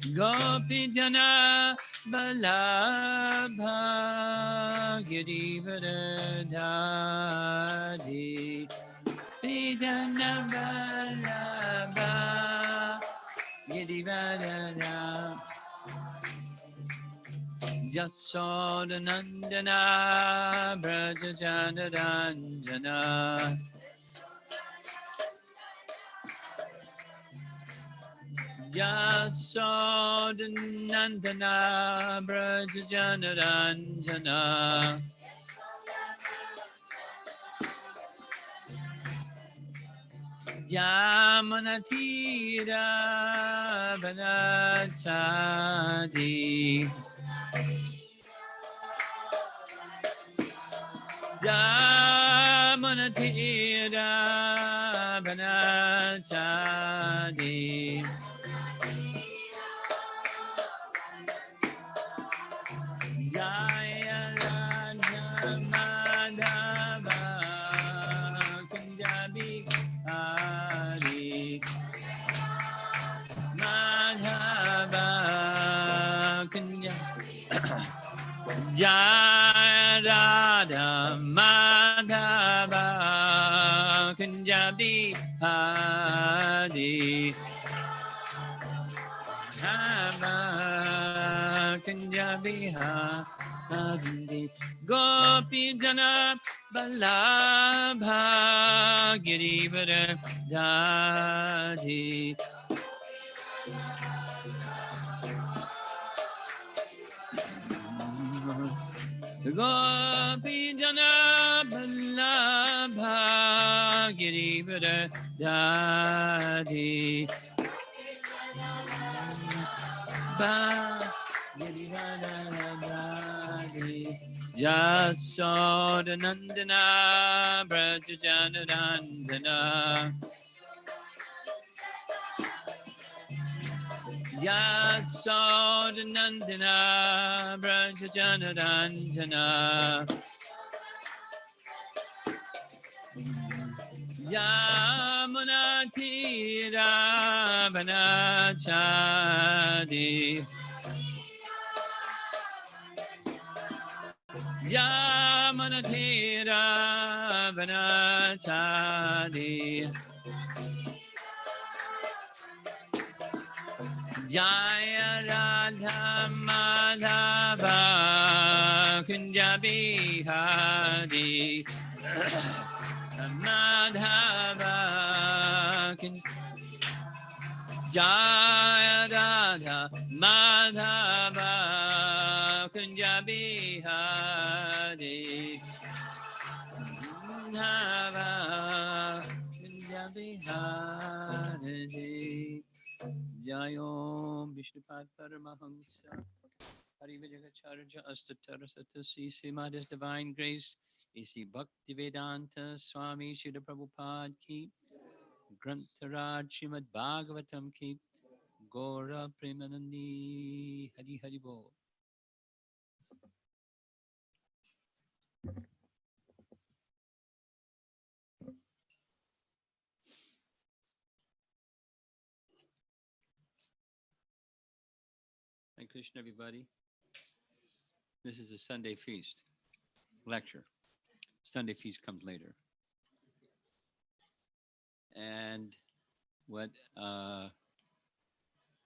Gopi Jana Balabha Girivardhari Pijana Balabha Girivardhari Jasodanandana Brajajanaranjana Jasodanandana Brajajanaranjana Yamanatira Vanachadi Yamanatira Vanachadi Jaya Radha Madhava Kunjabi Hari Madhava Kunjabi Jaya Radha Madhava Kunjabi Hari Madhava Kunjabi Hari Gopi Jana Balabha Girivardhari Gopi Jana Vallabha Girivardhari Girivardhari Jasodanandana Brajajanarandana Yasodanandana Brajajanaranjana Yamunatira Vanachadi Yamunatira Vanachadi Jaya Radha Madhava Kunjabi Hari Madhava Jaya Radha Madhava Kunjabi Hari Madhava Kunjabi Hari Jayom Vishnupad Paramahamsa Hari Vijagacharya Astatarasatasi Srimad His Divine Grace A.C. Bhaktivedanta Swami Srila Prabhupada Ki Grantharaj Srimad Bhagavatam Ki Gora Premanandi Hari Hari Bol. Hare Krishna, everybody. This is a Sunday feast lecture. Sunday feast comes later. And what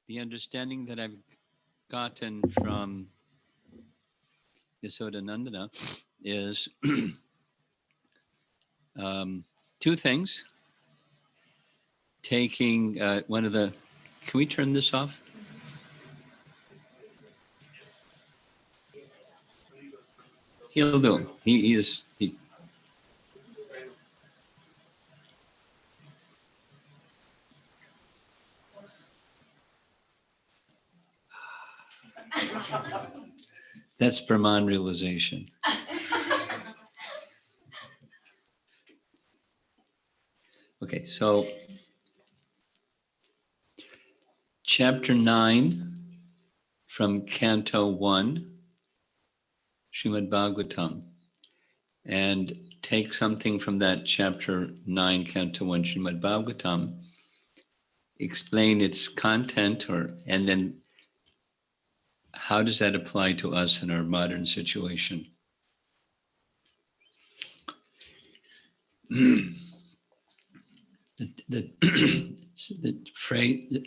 the understanding that I've gotten from Yasodanandana is two things. Taking one of the, can we turn this off? He'll do. He that's Brahman realization. Okay, so chapter 9 from Canto 1, Srimad Bhagavatam, and take something from that chapter 9, Canto 1, Srimad Bhagavatam, explain its content, and then how does that apply to us in our modern situation? The the phrase,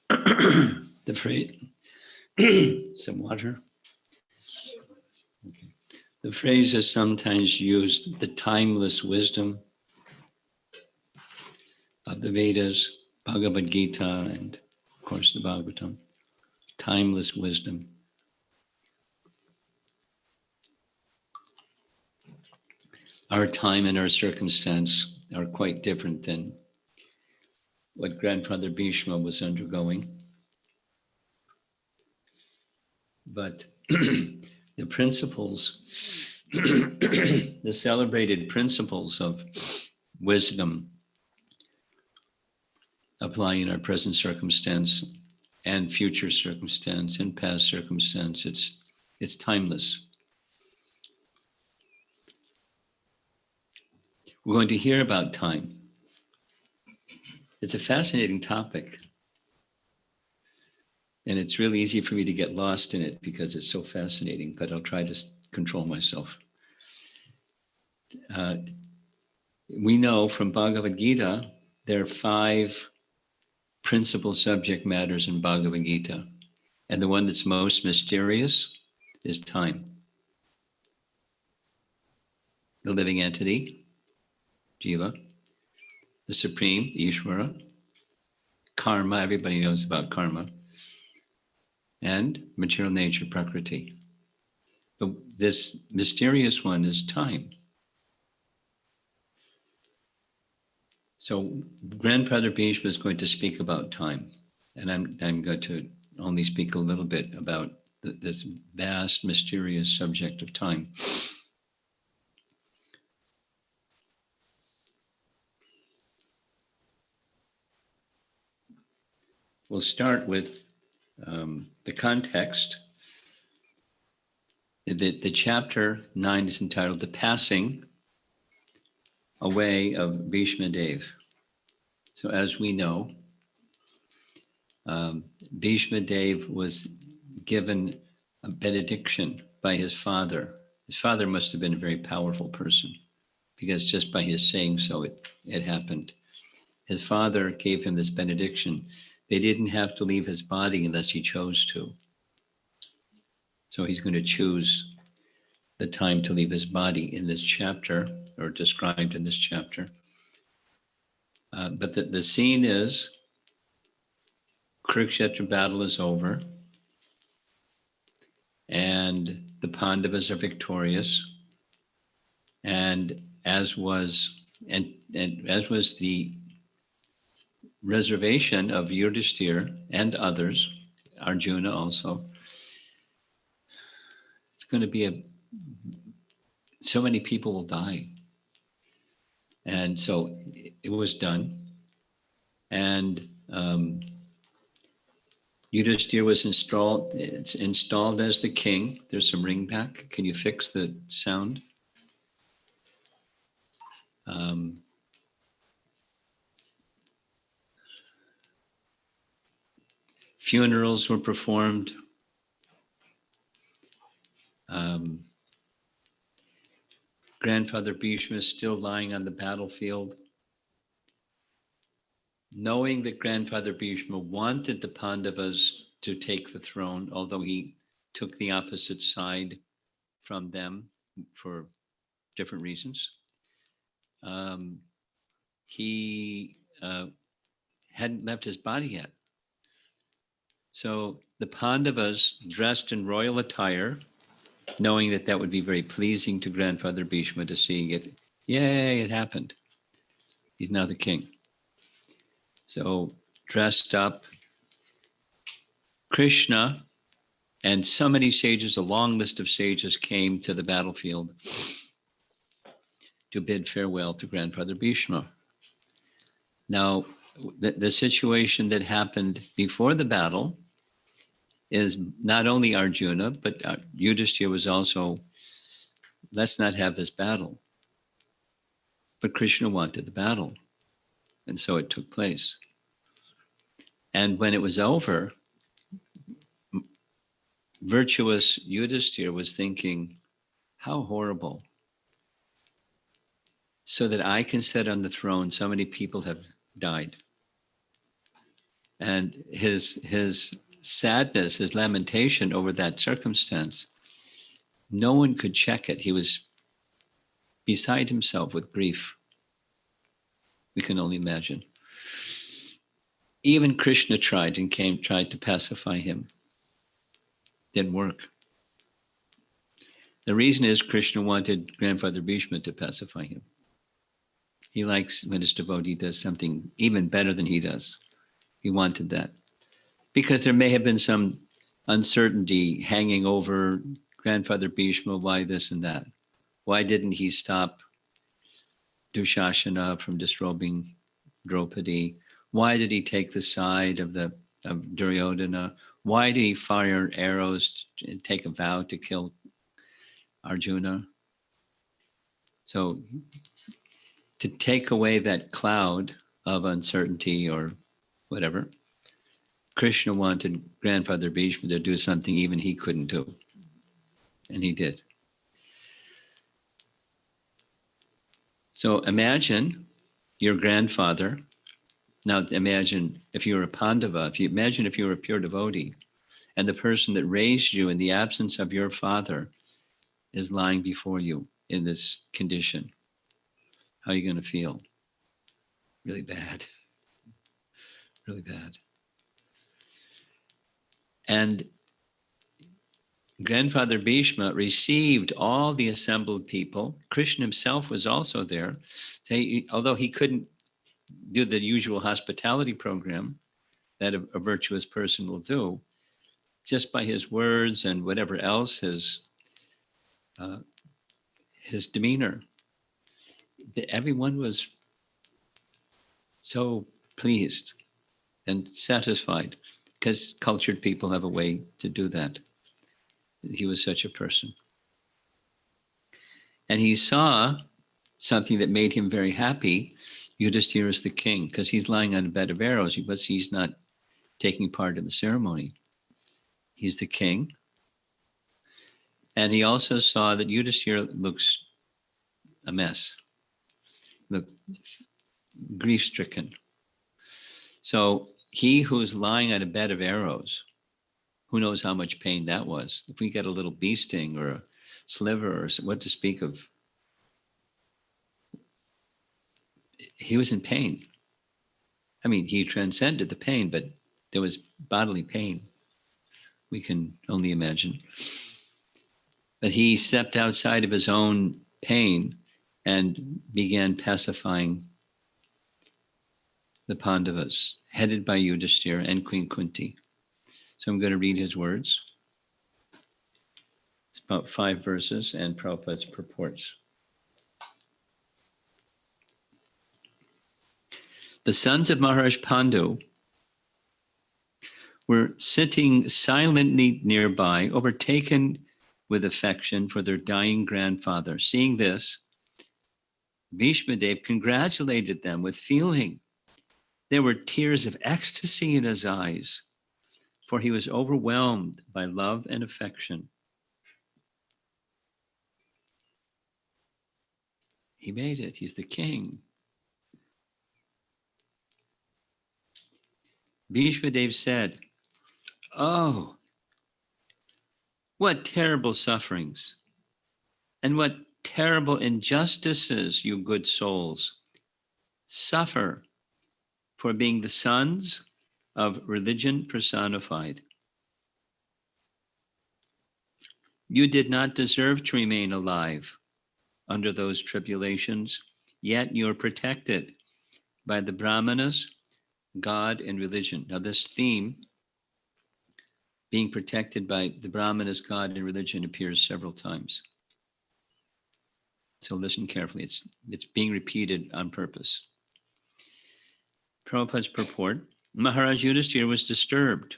the phrase, some water. Okay. The phrase is sometimes used, the timeless wisdom of the Vedas, Bhagavad Gita, and of course the Bhagavatam. Timeless wisdom. Our time and our circumstance are quite different than what Grandfather Bhishma was undergoing. But the principles, the celebrated principles of wisdom apply in our present circumstance and future circumstance and past circumstance. It's timeless. We're going to hear about time. It's a fascinating topic. And it's really easy for me to get lost in it because it's so fascinating, but I'll try to control myself. We know from Bhagavad Gita, there are 5 principal subject matters in Bhagavad Gita. And the one that's most mysterious is time. The living entity, Jiva, the supreme, Ishvara, karma, everybody knows about karma, and material nature, Prakriti. But this mysterious one is time. So Grandfather Bhishma is going to speak about time, and I'm going to only speak a little bit about this vast, mysterious subject of time. We'll start with the context. The chapter 9 is entitled "The Passing Away of Bhishma Dev." So as we know, Bhishma Dev was given a benediction by his father. His father must have been a very powerful person, because just by his saying so, it happened. His father gave him this benediction. They didn't have to leave his body unless he chose to. So he's going to choose the time to leave his body in this chapter, or described in this chapter. But the scene is, Kurukshetra battle is over, and the Pandavas are victorious, and as was the reservation of Yudhishthira and others, Arjuna also, it's going to be so many people will die. And so it was done. And Yudhishthira was installed as the king. There's some ringback. Can you fix the sound? Funerals were performed. Grandfather Bhishma is still lying on the battlefield. Knowing that Grandfather Bhishma wanted the Pandavas to take the throne, although he took the opposite side from them for different reasons, he hadn't left his body yet. So the Pandavas, dressed in royal attire, knowing that that would be very pleasing to Grandfather Bhishma to see it, yay, it happened. He's now the king. So dressed up, Krishna and so many sages, a long list of sages, came to the battlefield to bid farewell to Grandfather Bhishma. Now, the situation that happened before the battle is not only Arjuna, but Yudhishthira was also, let's not have this battle. But Krishna wanted the battle, and so it took place. And when it was over, virtuous Yudhisthira was thinking, how horrible. So that I can sit on the throne, so many people have died. And his sadness, his lamentation over that circumstance, no one could check it. He was beside himself with grief. We can only imagine. Even Krishna tried to pacify him. Didn't work. The reason is Krishna wanted Grandfather Bhishma to pacify him. He likes when his devotee does something even better than he does. He wanted that. Because there may have been some uncertainty hanging over Grandfather Bhishma, why this and that? Why didn't he stop Dushasana from disrobing Draupadi? Why did he take the side of Duryodhana? Why did he fire arrows and take a vow to kill Arjuna? So to take away that cloud of uncertainty or whatever, Krishna wanted Grandfather Bhishma to do something even he couldn't do. And he did. So imagine your grandfather. Now imagine if you were a Pandava, imagine if you were a pure devotee, and the person that raised you in the absence of your father is lying before you in this condition. How are you going to feel? Really bad. Really bad. And Grandfather Bhishma received all the assembled people. Krishna himself was also there. So although he couldn't do the usual hospitality program that a virtuous person will do, just by his words and whatever else, his demeanor, everyone was so pleased and satisfied, because cultured people have a way to do that. He was such a person. And he saw something that made him very happy. Yudhisthira is the king, because he's lying on a bed of arrows, but he's not taking part in the ceremony. He's the king. And he also saw that Yudhisthira looks a mess, look grief-stricken. So he who's lying on a bed of arrows, who knows how much pain that was? If we get a little bee sting or a sliver or what to speak of, he was in pain. I mean, he transcended the pain, but there was bodily pain. We can only imagine. But he stepped outside of his own pain and began pacifying the Pandavas, headed by Yudhisthira and Queen Kunti. So I'm going to read his words. It's about 5 verses and Prabhupada's purports. The sons of Maharaj Pandu were sitting silently nearby, overtaken with affection for their dying grandfather. Seeing this, Bhishma Dev congratulated them with feeling. There were tears of ecstasy in his eyes, for he was overwhelmed by love and affection. He made it. He's the king. Bhishma Dev said, "Oh, what terrible sufferings and what terrible injustices you good souls suffer for being the sons of religion personified. You did not deserve to remain alive under those tribulations, yet you're protected by the Brahmanas, God, and religion." Now this theme, being protected by the Brahmanas, God, and religion, appears several times. So listen carefully. It's being repeated on purpose. Prabhupada's purport: Maharaj Yudhisthira was disturbed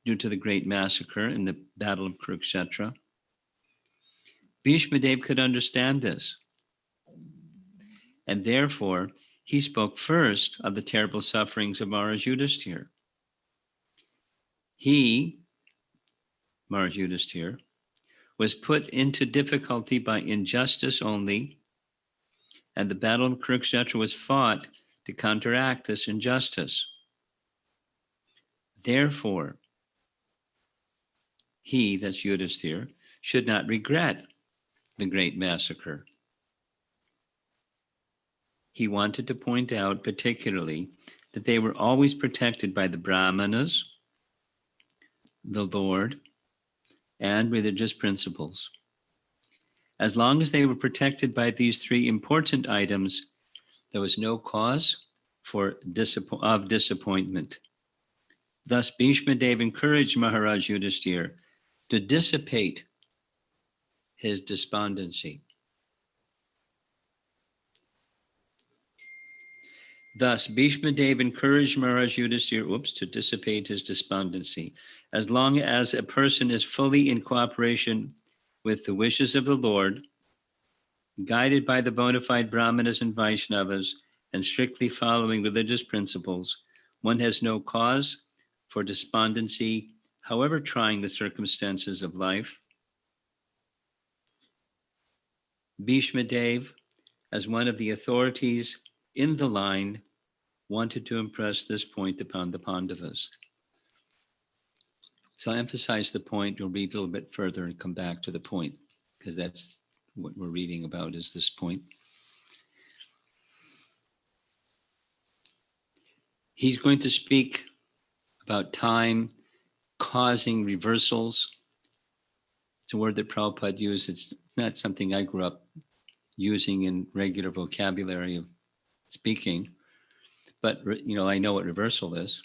due to the great massacre in the Battle of Kurukshetra. Bhishma Dev could understand this, and therefore he spoke first of the terrible sufferings of Maharaj Yudhisthira. He Maharaj Yudhisthira, was put into difficulty by injustice only, and the battle of Kurukshetra was fought to counteract this injustice. Therefore, he, that's Yudhisthira, should not regret the great massacre. He wanted to point out particularly that they were always protected by the Brahmanas, the Lord, and religious principles. As long as they were protected by these three important items, there was no cause for disappointment. Thus, Bhishma Dev encouraged Maharaj Yudhisthira to dissipate his despondency. Thus, Bhishma Dev encouraged Maharaj Yudhisthira to dissipate his despondency. As long as a person is fully in cooperation with the wishes of the Lord, guided by the bona fide Brahmanas and Vaishnavas, and strictly following religious principles, one has no cause for despondency, however trying the circumstances of life. Bhishma Dev, as one of the authorities in the line, wanted to impress this point upon the Pandavas. So I'll emphasize the point. We'll read a little bit further and come back to the point, because that's what we're reading about, is this point. He's going to speak about time causing reversals. It's a word that Prabhupada used. It's not something I grew up using in regular vocabulary of speaking, but I know what reversal is.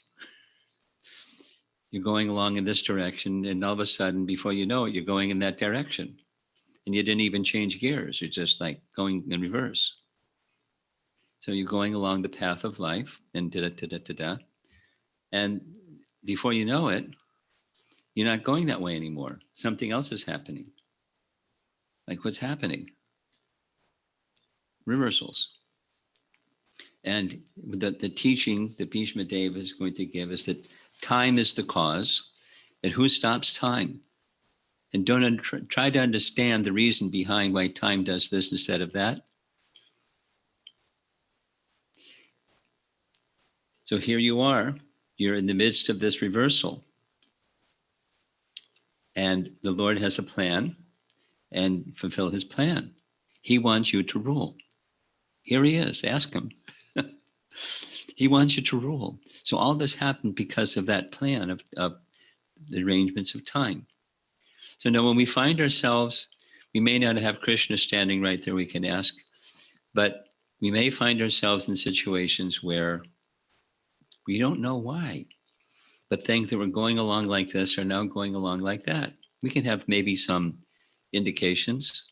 You're going along in this direction, and all of a sudden, before you know it, you're going in that direction. And you didn't even change gears. You're just like going in reverse. So you're going along the path of life, and da-da-da-da-da-da. And before you know it, you're not going that way anymore. Something else is happening. Like, what's happening? Reversals. And the teaching that Bhishma Dev is going to give is that time is the cause, and who stops time? And don't try to understand the reason behind why time does this instead of that. So here you are, you're in the midst of this reversal. And the Lord has a plan, and fulfill his plan. He wants you to rule. Here he is, ask him. He wants you to rule. So all this happened because of that plan of the arrangements of time. So now when we find ourselves, we may not have Krishna standing right there we can ask, but we may find ourselves in situations where we don't know why, but things that were going along like this are now going along like that. We can have maybe some indications,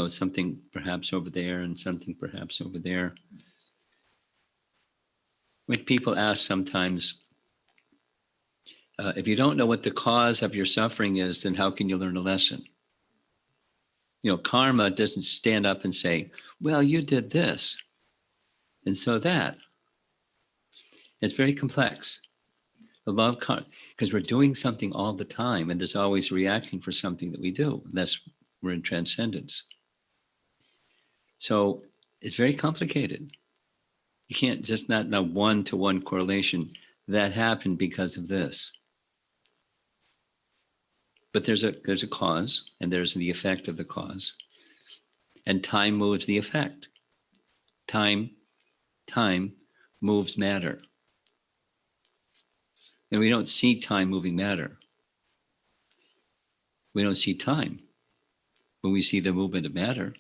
something perhaps over there and something perhaps over there. When people ask sometimes, if you don't know what the cause of your suffering is, then how can you learn a lesson? Karma doesn't stand up and say, well, you did this, and so that. It's very complex. The law of karma, because we're doing something all the time, and there's always a reaction for something that we do. We're in transcendence. So it's very complicated. You can't just not know one-to-one correlation. That happened because of this. But there's a cause, and there's the effect of the cause. And time moves the effect. Time moves matter. And we don't see time moving matter. We don't see time. When we see the movement of matter,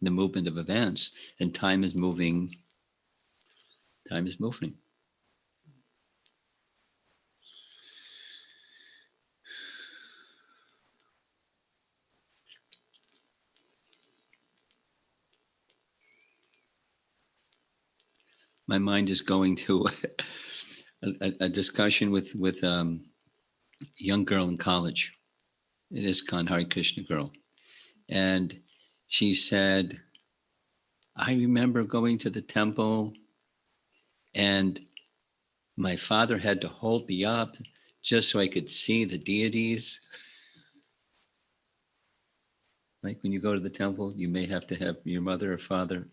the movement of events, and time is moving. Time is moving. My mind is going to a discussion with a young girl in college. It is Hare Krishna girl. And she said, I remember going to the temple and my father had to hold me up just so I could see the deities. Like when you go to the temple, you may have to have your mother or father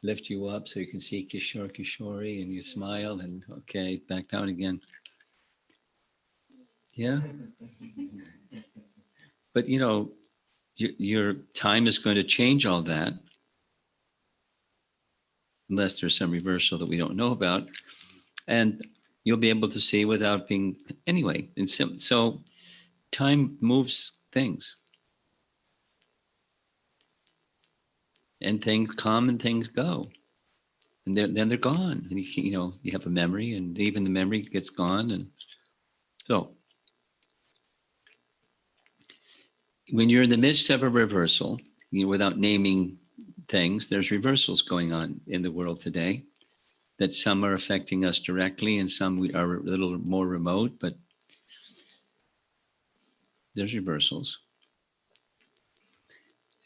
lift you up so you can see Kishore, Kishori, and you smile and okay, back down again. Yeah. But you know, your time is going to change all that unless there's some reversal that we don't know about. And you'll be able to see without being, anyway. And so time moves things. And things come and things go. And then they're gone. And you have a memory, and even the memory gets gone. And so when you're in the midst of a reversal, without naming things, there's reversals going on in the world today, that some are affecting us directly and some are a little more remote, but there's reversals.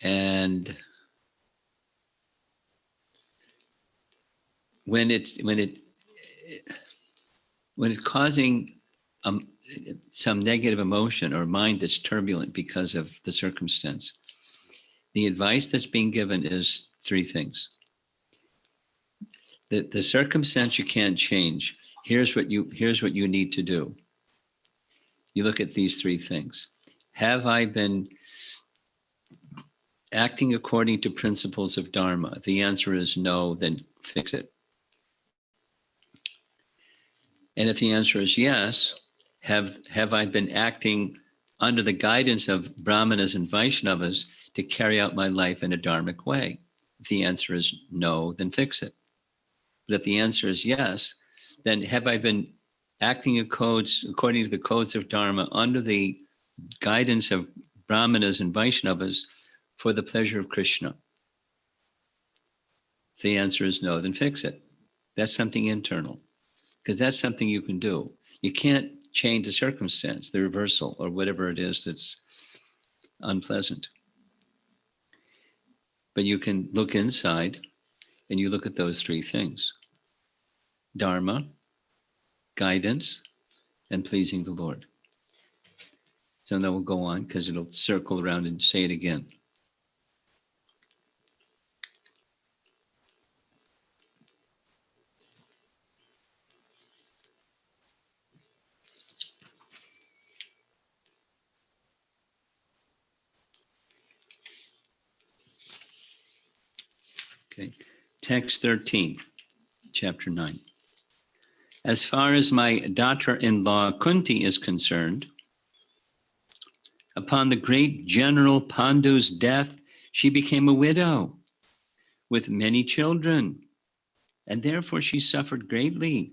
And when it's causing some negative emotion or mind that's turbulent because of the circumstance, the advice that's being given is three things. The circumstance you can't change. Here's what you need to do. You look at these three things. Have I been acting according to principles of Dharma? The answer is no, then fix it. And if the answer is yes, have I been acting under the guidance of Brahmanas and Vaishnavas to carry out my life in a dharmic way? If the answer is no, then fix it. But if the answer is yes, then have I been acting according to the codes of Dharma under the guidance of Brahmanas and Vaishnavas for the pleasure of Krishna? If the answer is no, then fix it. That's something internal, because that's something you can do. You can't change the circumstance, the reversal, or whatever it is that's unpleasant. But you can look inside and you look at those three things: Dharma, guidance, and pleasing the Lord. So then we'll go on because it'll circle around and say it again. Okay, text 13, chapter 9. As far as my daughter-in-law Kunti is concerned, upon the great general Pandu's death, she became a widow with many children, and therefore she suffered greatly.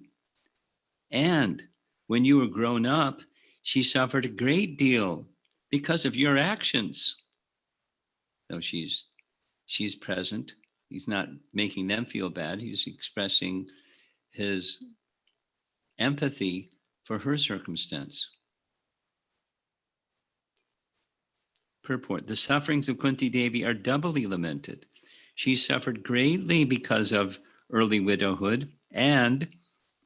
And when you were grown up, she suffered a great deal because of your actions. So she's present. He's not making them feel bad. He's expressing his empathy for her circumstance. Purport: the sufferings of Kunti Devi are doubly lamented. She suffered greatly because of early widowhood and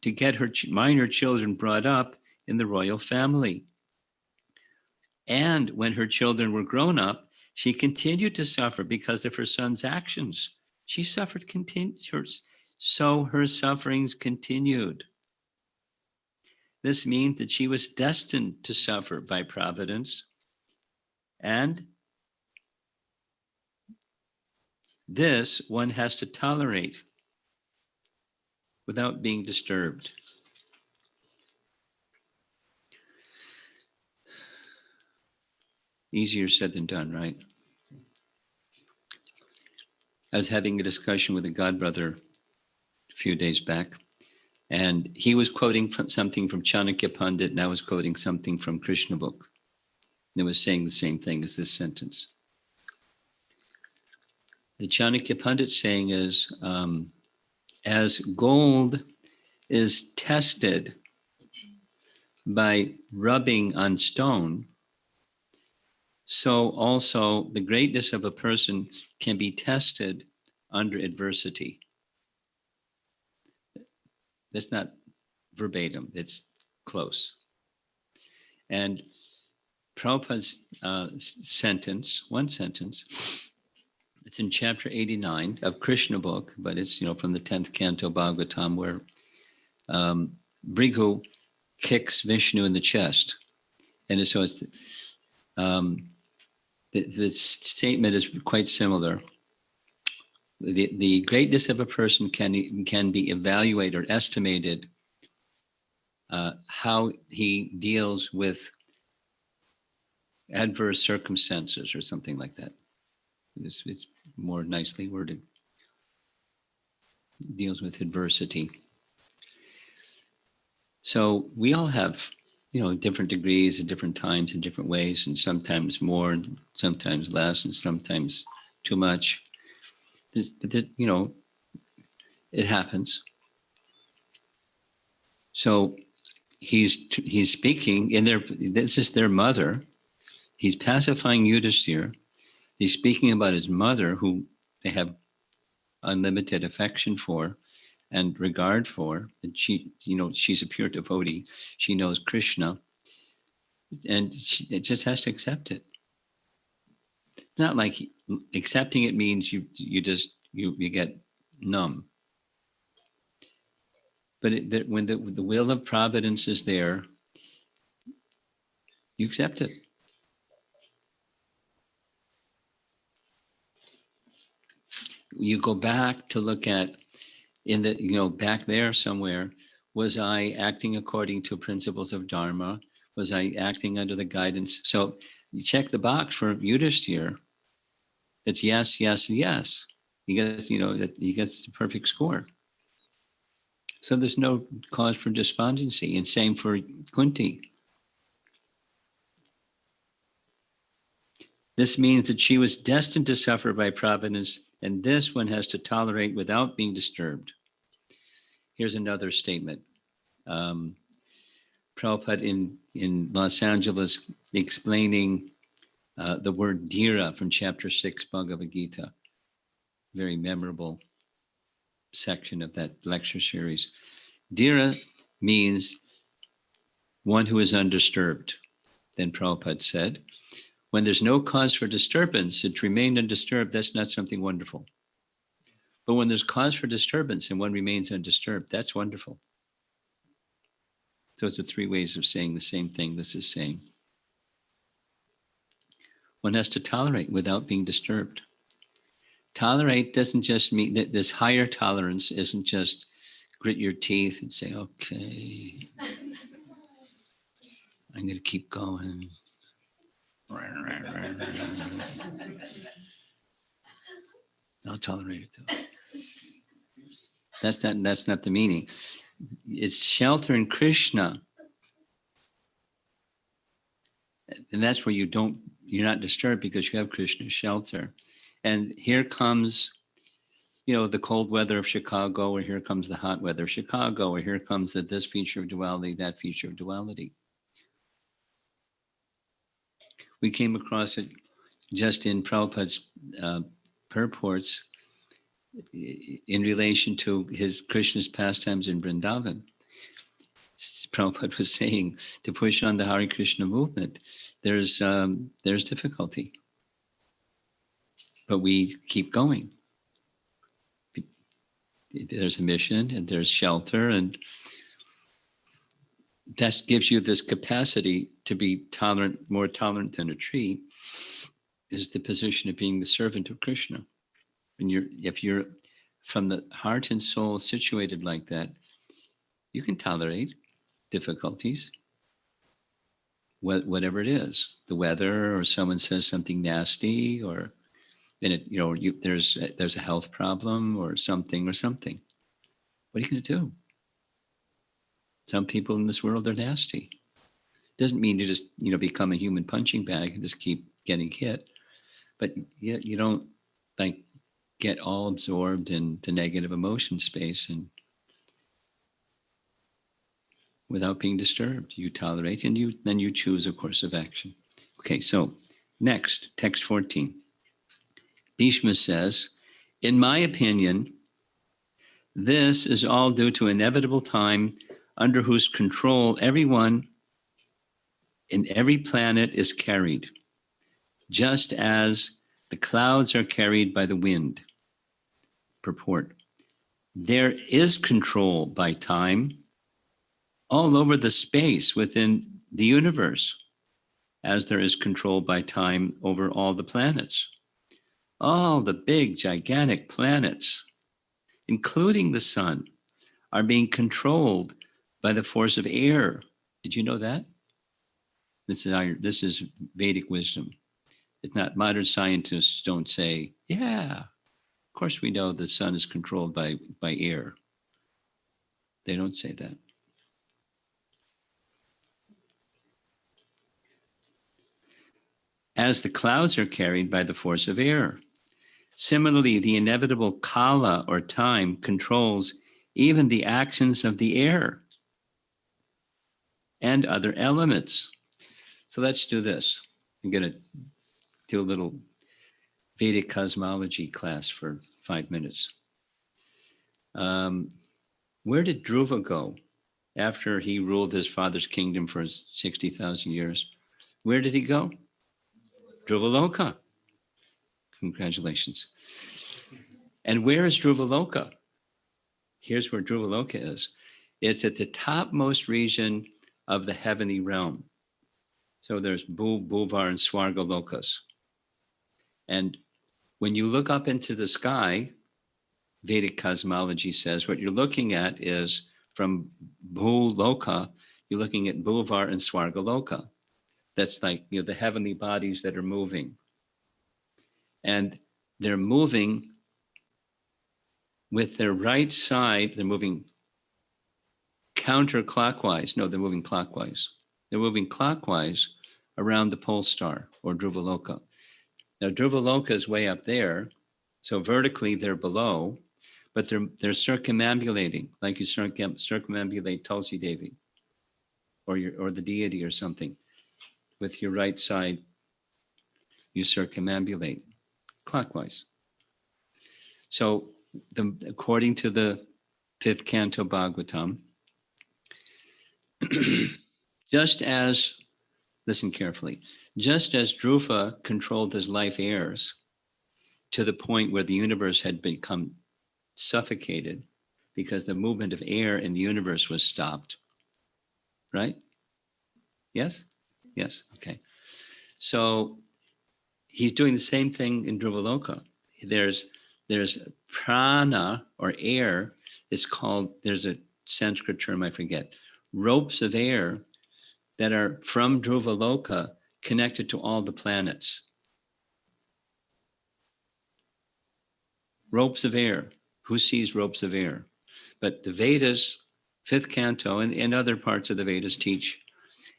to get her minor children brought up in the royal family. And when her children were grown up, she continued to suffer because of her son's actions. She suffered so her sufferings continued. This means that she was destined to suffer by providence, and this one has to tolerate without being disturbed. Easier said than done, right? I was having a discussion with a godbrother a few days back, and he was quoting something from Chanakya Pandit, and I was quoting something from Krishna book. And it was saying the same thing as this sentence. The Chanakya Pandit saying is, as gold is tested by rubbing on stone, so also the greatness of a person can be tested under adversity. That's not verbatim, it's close. And Prabhupada's one sentence, it's in chapter 89 of Krishna book, but it's, from the 10th canto Bhagavatam, where Bhrigu kicks Vishnu in the chest. And so it's, the statement is quite similar. The greatness of a person can be evaluated or estimated how he deals with adverse circumstances or something like that. It's more nicely worded. Deals with adversity. So we all have, different degrees at different times in different ways, and sometimes more, and sometimes less, and sometimes too much. But it happens. So he's speaking in this is their mother. He's pacifying Yudhisthira. He's speaking about his mother, who they have unlimited affection for and regard for. And she's a pure devotee. She knows Krishna, and it just has to accept it. It's not like accepting it means you get numb. But when the will of providence is there, you accept it. You go back to look at back there somewhere, was I acting according to principles of Dharma? Was I acting under the guidance? So you check the box for Yudhisthira. It's yes, yes, yes. He gets the perfect score. So there's no cause for despondency, and same for Kunti. This means that she was destined to suffer by providence, and this one has to tolerate without being disturbed. Here's another statement. Prabhupada in Los Angeles explaining the word dhira from chapter 6 Bhagavad Gita. Very memorable section of that lecture series. Dhira means one who is undisturbed. Then Prabhupada said, when there's no cause for disturbance, it remained undisturbed. That's not something wonderful. But when there's cause for disturbance and one remains undisturbed, that's wonderful. Those are three ways of saying the same thing this is saying. One has to tolerate without being disturbed. Tolerate doesn't just mean that this higher tolerance isn't just grit your teeth and say, okay, I'm going to keep going. I'll tolerate it though. That's not the meaning. It's shelter in Krishna. And that's where you're not disturbed because you have Krishna's shelter. And here comes, the cold weather of Chicago, or here comes the hot weather of Chicago, or here comes this feature of duality, that feature of duality. We came across it just in Prabhupada's purports in relation to his Krishna's pastimes in Vrindavan. Prabhupada was saying to push on the Hare Krishna movement, there's difficulty, but we keep going. There's a mission and there's shelter, and that gives you this capacity to be tolerant, more tolerant than a tree, is the position of being the servant of Krishna. And if you're from the heart and soul situated like that, you can tolerate difficulties, whatever it is, the weather, or someone says something nasty, or there's a health problem or something. What are you going to do? Some people in this world are nasty. Doesn't mean you just become a human punching bag and just keep getting hit, but you don't get all absorbed in the negative emotion space, and without being disturbed, you tolerate, and then you choose a course of action. Okay, so next, text 14. Bhishma says, in my opinion, this is all due to inevitable time under whose control everyone in every planet is carried, just as the clouds are carried by the wind. Purport. There is control by time all over the space within the universe, as there is control by time over all the planets. All the big, gigantic planets, including the sun, are being controlled by the force of air. Did you know that? This is Vedic wisdom. It's not, modern scientists don't say, yeah, of course we know the sun is controlled by air. They don't say that. As the clouds are carried by the force of air. Similarly, the inevitable kala, or time, controls even the actions of the air and other elements. So let's do this. I'm going to do a little Vedic cosmology class for 5 minutes. Where did Dhruva go after he ruled his father's kingdom for 60,000 years? Where did he go? Dhruvaloka. Congratulations. And where is Dhruvaloka? Here's where Dhruvaloka is. It's at the topmost region of the heavenly realm. So there's Bhuvar, and Swarga Lokas. And when you look up into the sky, Vedic cosmology says what you're looking at is from Bhuloka, you're looking at Bhuvar and Swarga Loka. That's like, the heavenly bodies that are moving. And they're moving with their right side, they're moving counterclockwise. No, they're moving clockwise. They're moving clockwise around the pole star, or Dhruvaloka. Now, Dhruvaloka is way up there, so vertically they're below, but they're circumambulating, like you circumambulate Tulsi Devi, or the deity or something. With your right side, you circumambulate clockwise. So, according to the 5th canto Bhagavatam, just as, listen carefully, just as Dhruva controlled his life heirs to the point where the universe had become suffocated because the movement of air in the universe was stopped, right? Yes? Yes, okay. So he's doing the same thing in Dhruvaloka. There's prana, or air, is called, there's a Sanskrit term I forget, ropes of air that are from Dhruvaloka connected to all the planets. Ropes of air. Who sees ropes of air? But the Vedas, 5th canto, and other parts of the Vedas teach.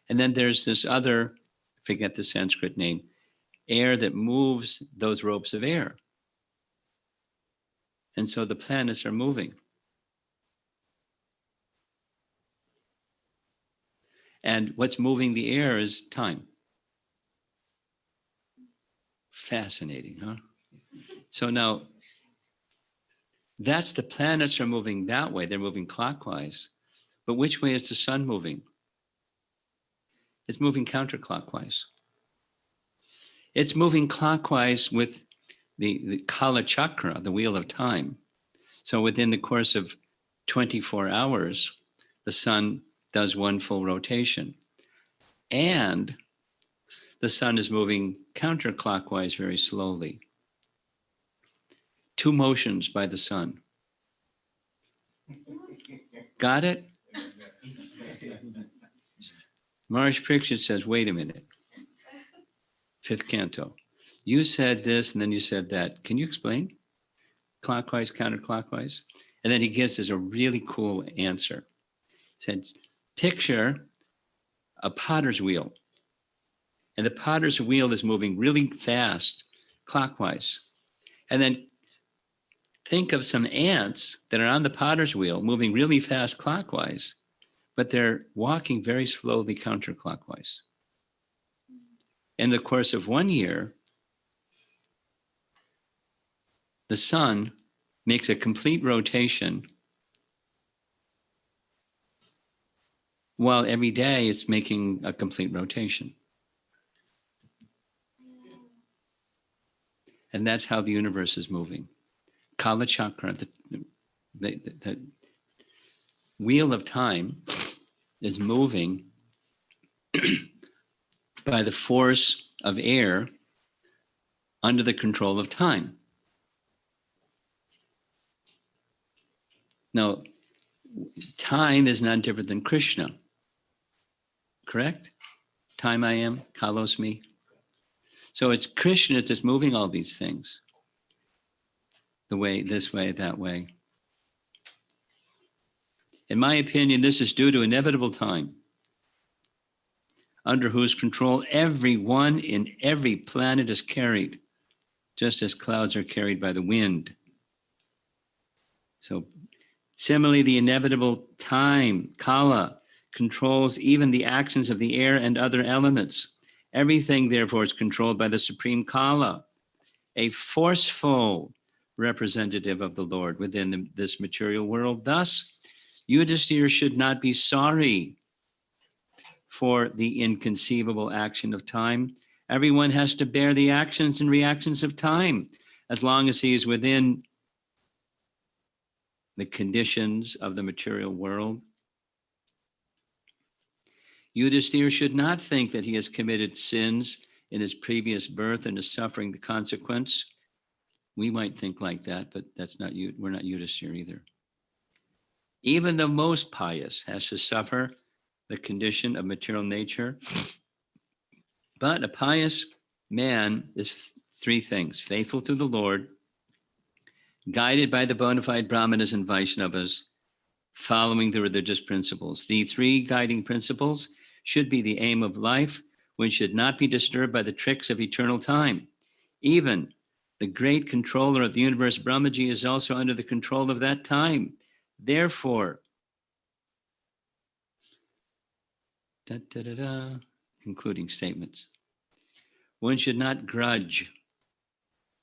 And then there's this other, I forget the Sanskrit name, air that moves those ropes of air. And so the planets are moving. And what's moving the air is time. Fascinating, huh? So now, that's the planets are moving that way. They're moving clockwise. But which way is the sun moving? It's moving counterclockwise. It's moving clockwise with the Kala Chakra, the wheel of time. So within the course of 24 hours, the sun does one full rotation. And the sun is moving counterclockwise very slowly. 2 motions by the sun. Got it? Maharaj Pariksit says, wait a minute. 5th canto. You said this and then you said that. Can you explain? Clockwise, counterclockwise? And then he gives us a really cool answer. He said, picture a potter's wheel. And the potter's wheel is moving really fast, clockwise. And then think of some ants that are on the potter's wheel moving really fast clockwise, but they're walking very slowly counterclockwise. In the course of 1 year, the sun makes a complete rotation while every day it's making a complete rotation. And that's how the universe is moving. Kala Chakra, the wheel of time, is moving by the force of air under the control of time. Now, time is not different than Krishna, correct? Time I am, kalos me. So it's Krishna that's moving all these things. The way, this way, that way. In my opinion, this is due to inevitable time, under whose control everyone in every planet is carried, just as clouds are carried by the wind. So similarly, the inevitable time, kala, controls even the actions of the air and other elements. Everything, therefore, is controlled by the supreme kala, a forceful representative of the Lord within this material world. Thus, Yudhisthira should not be sorry for the inconceivable action of time. Everyone has to bear the actions and reactions of time as long as he is within the conditions of the material world. Yudhisthira should not think that he has committed sins in his previous birth and is suffering the consequence. We might think like that, but that's not you. We're not Yudhisthira either. Even the most pious has to suffer the condition of material nature. But a pious man is three things: faithful to the Lord, guided by the bona fide Brahmanas and Vaishnavas, following the religious principles. The three guiding principles should be the aim of life, which should not be disturbed by the tricks of eternal time. Even the great controller of the universe, Brahmaji, is also under the control of that time. Therefore, concluding statements. One should not grudge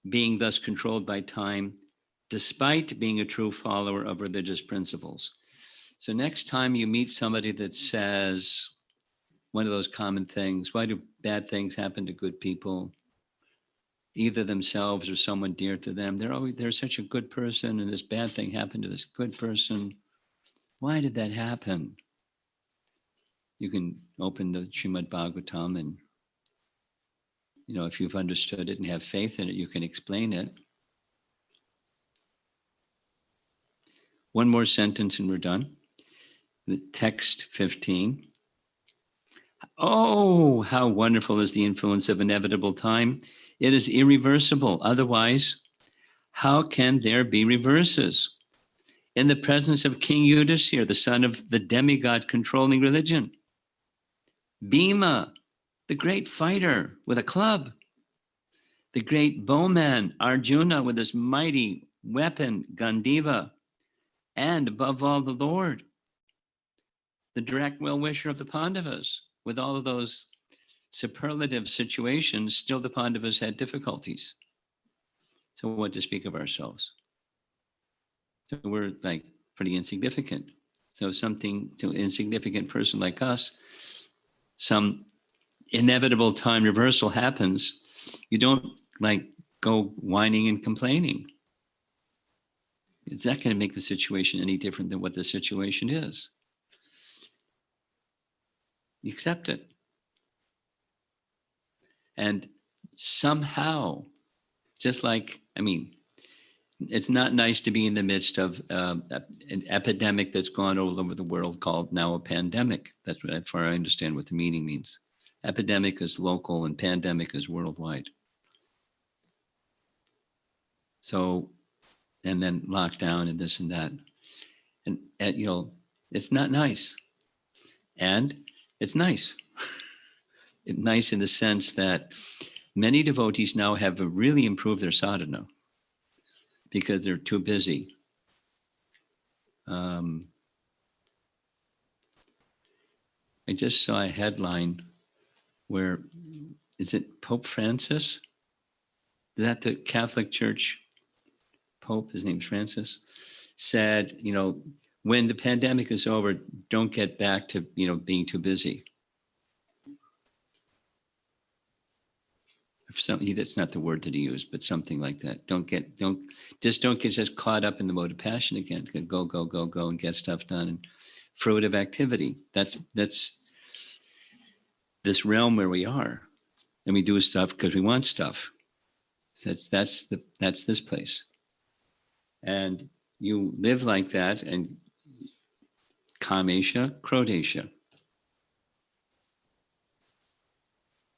being thus controlled by time, despite being a true follower of religious principles. So next time you meet somebody that says one of those common things, why do bad things happen to good people? Either themselves or someone dear to them. They're such a good person and this bad thing happened to this good person. Why did that happen? You can open the Srimad Bhagavatam and, if you've understood it and have faith in it, you can explain it. One more sentence and we're done. The text 15. Oh, how wonderful is the influence of inevitable time. It is irreversible. Otherwise, how can there be reverses? In the presence of King Yudhisthira, the son of the demigod controlling religion, Bhima, the great fighter with a club, the great bowman, Arjuna, with his mighty weapon, Gandiva, and above all, the Lord, the direct well-wisher of the Pandavas. With all of those superlative situations, still the Pandavas had difficulties. So what to speak of ourselves? So we're like pretty insignificant. So something to an insignificant person like us, some inevitable time reversal happens. You don't like go whining and complaining. It's not going to make the situation any different than what the situation is. You accept it. And somehow, just like, it's not nice to be in the midst of an epidemic that's gone all over the world called now a pandemic. That's what, as far as I understand what the meaning means. Epidemic is local and pandemic is worldwide. So, and then lockdown and this and that. And it's not nice. And it's nice. It's nice in the sense that many devotees now have really improved their sadhana because they're too busy. I just saw a headline where, is it Pope Francis? Is that the Catholic Church Pope? His name's Francis. Said, when the pandemic is over, don't get back to, being too busy. That's not the word that he used, but something like that. Don't get just caught up in the mode of passion again. Go, go, go, go, and get stuff done. And fruitive activity. That's this realm where we are, and we do stuff because we want stuff. So that's this place, and you live like that, and Kamesha, Krodesha.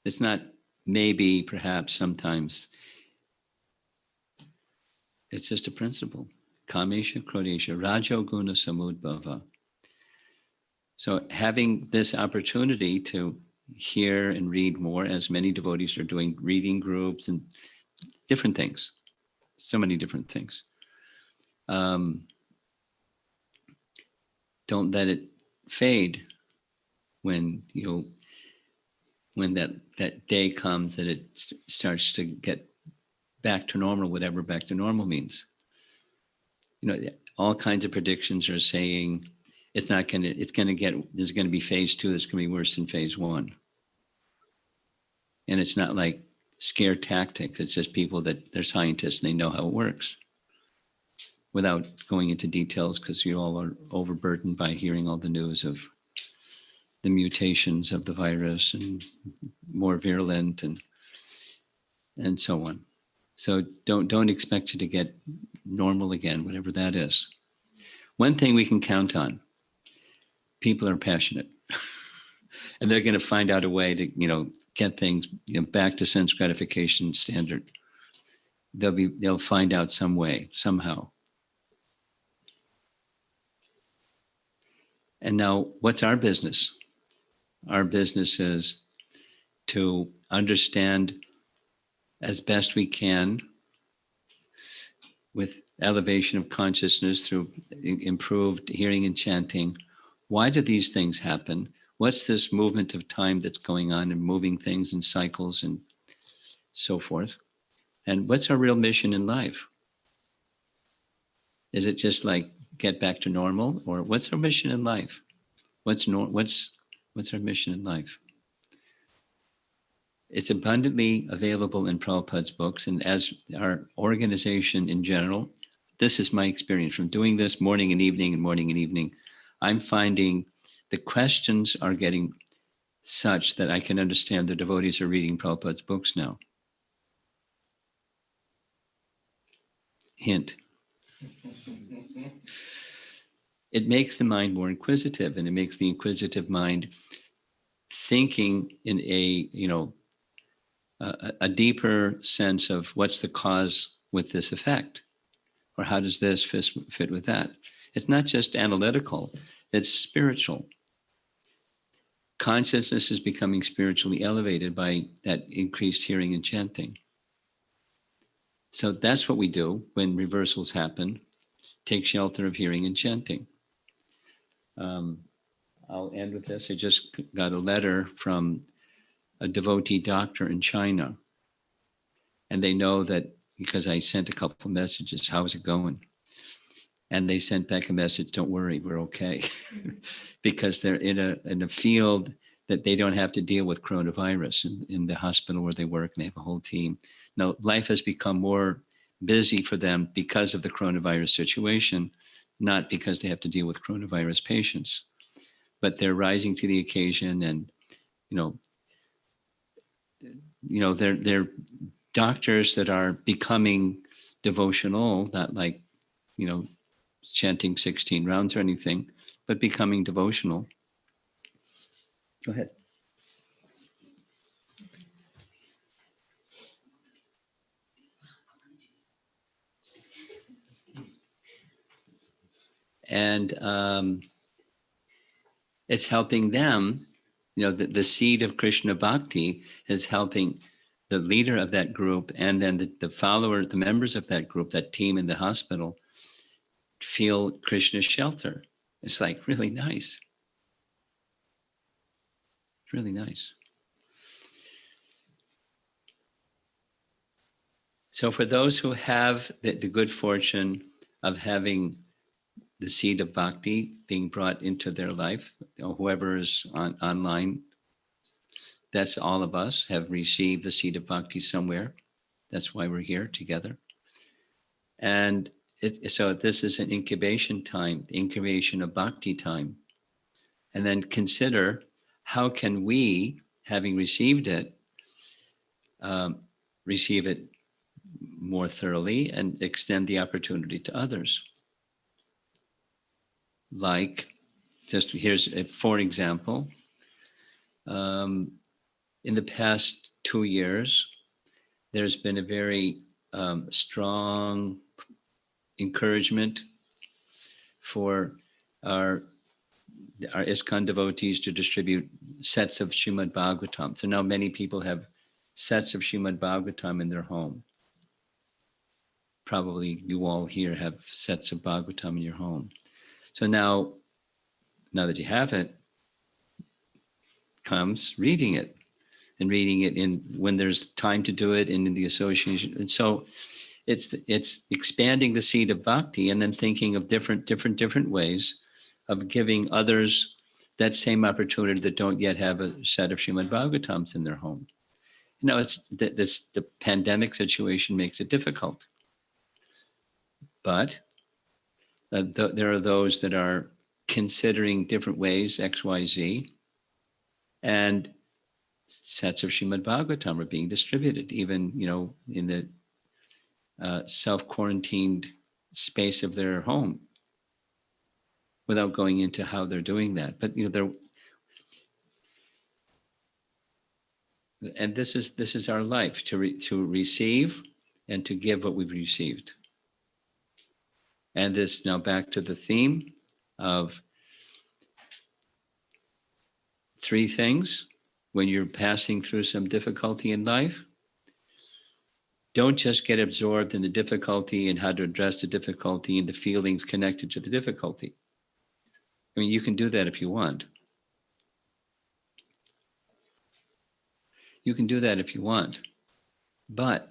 It's not maybe, perhaps, sometimes. It's just a principle. Kamesha, Krodesha, Rajo Guna Samudbhava. So having this opportunity to hear and read more, as many devotees are doing, reading groups and different things, so many different things. Don't let it fade when that day comes that it starts to get back to normal, whatever back to normal means. All kinds of predictions are saying there's going to be phase 2 that's going to be worse than phase 1. And it's not like scare tactics. It's just people that they're scientists and they know how it works, without going into details, because you all are overburdened by hearing all the news of the mutations of the virus and more virulent and so on. So don't expect it to get normal again, whatever that is. One thing we can count on: people are passionate, and they're going to find out a way to get things back to sense gratification standard. They'll find out some way, somehow. And now, what's our business? Our business is to understand as best we can, with elevation of consciousness through improved hearing and chanting, why do these things happen? What's this movement of time that's going on and moving things in cycles and so forth? And what's our real mission in life? Is it just like get back to normal, or what's our mission in life? What's our mission in life? It's abundantly available in Prabhupada's books, and as our organization in general, this is my experience from doing this morning and evening. I'm finding the questions are getting such that I can understand the devotees are reading Prabhupada's books now. Hint. It makes the mind more inquisitive, and it makes the inquisitive mind thinking in a deeper sense of what's the cause with this effect, or how does this fit with that. It's not just analytical, it's spiritual. Consciousness is becoming spiritually elevated by that increased hearing and chanting. So that's what we do when reversals happen. Take shelter of hearing and chanting. I'll end with this. I just got a letter from a devotee doctor in China, and they know that because I sent a couple of messages, how's it going? And they sent back a message, don't worry, we're okay. Because they're in a field that they don't have to deal with coronavirus in the hospital where they work, and they have a whole team. Now, life has become more busy for them because of the coronavirus situation, not because they have to deal with coronavirus patients. But they're rising to the occasion, and they're doctors that are becoming devotional, not like chanting 16 rounds or anything, but becoming devotional. Go ahead. And it's helping them, the seed of Krishna Bhakti is helping the leader of that group, and then the followers, the members of that group, that team in the hospital, feel Krishna's shelter. It's like really nice. Really nice. So for those who have the good fortune of having the seed of bhakti being brought into their life. Whoever is online, that's all of us have received the seed of bhakti somewhere. That's why we're here together. And so this is an incubation time, the incubation of bhakti time. And then consider, how can we, having received it, receive it more thoroughly and extend the opportunity to others. Like, just here's, for example, in the past 2 years, there's been a very strong encouragement for our ISKCON devotees to distribute sets of Srimad Bhagavatam. So now many people have sets of Srimad Bhagavatam in their home. Probably you all here have sets of Bhagavatam in your home. So now that you have it, comes reading it in when there's time to do it and in the association. And so it's expanding the seed of bhakti and then thinking of different ways of giving others that same opportunity that don't yet have a set of Srimad Bhagavatams in their home. You know, the pandemic situation makes it difficult. But there are those that are considering different ways, X, Y, Z, and sets of Srimad Bhagavatam are being distributed, even, in the self-quarantined space of their home, without going into how they're doing that. But and this is our life, to receive and to give what we've received. And this, now back to the theme of 3 things. When you're passing through some difficulty in life, don't just get absorbed in the difficulty and how to address the difficulty and the feelings connected to the difficulty. I mean, you can do that if you want. You can do that if you want. But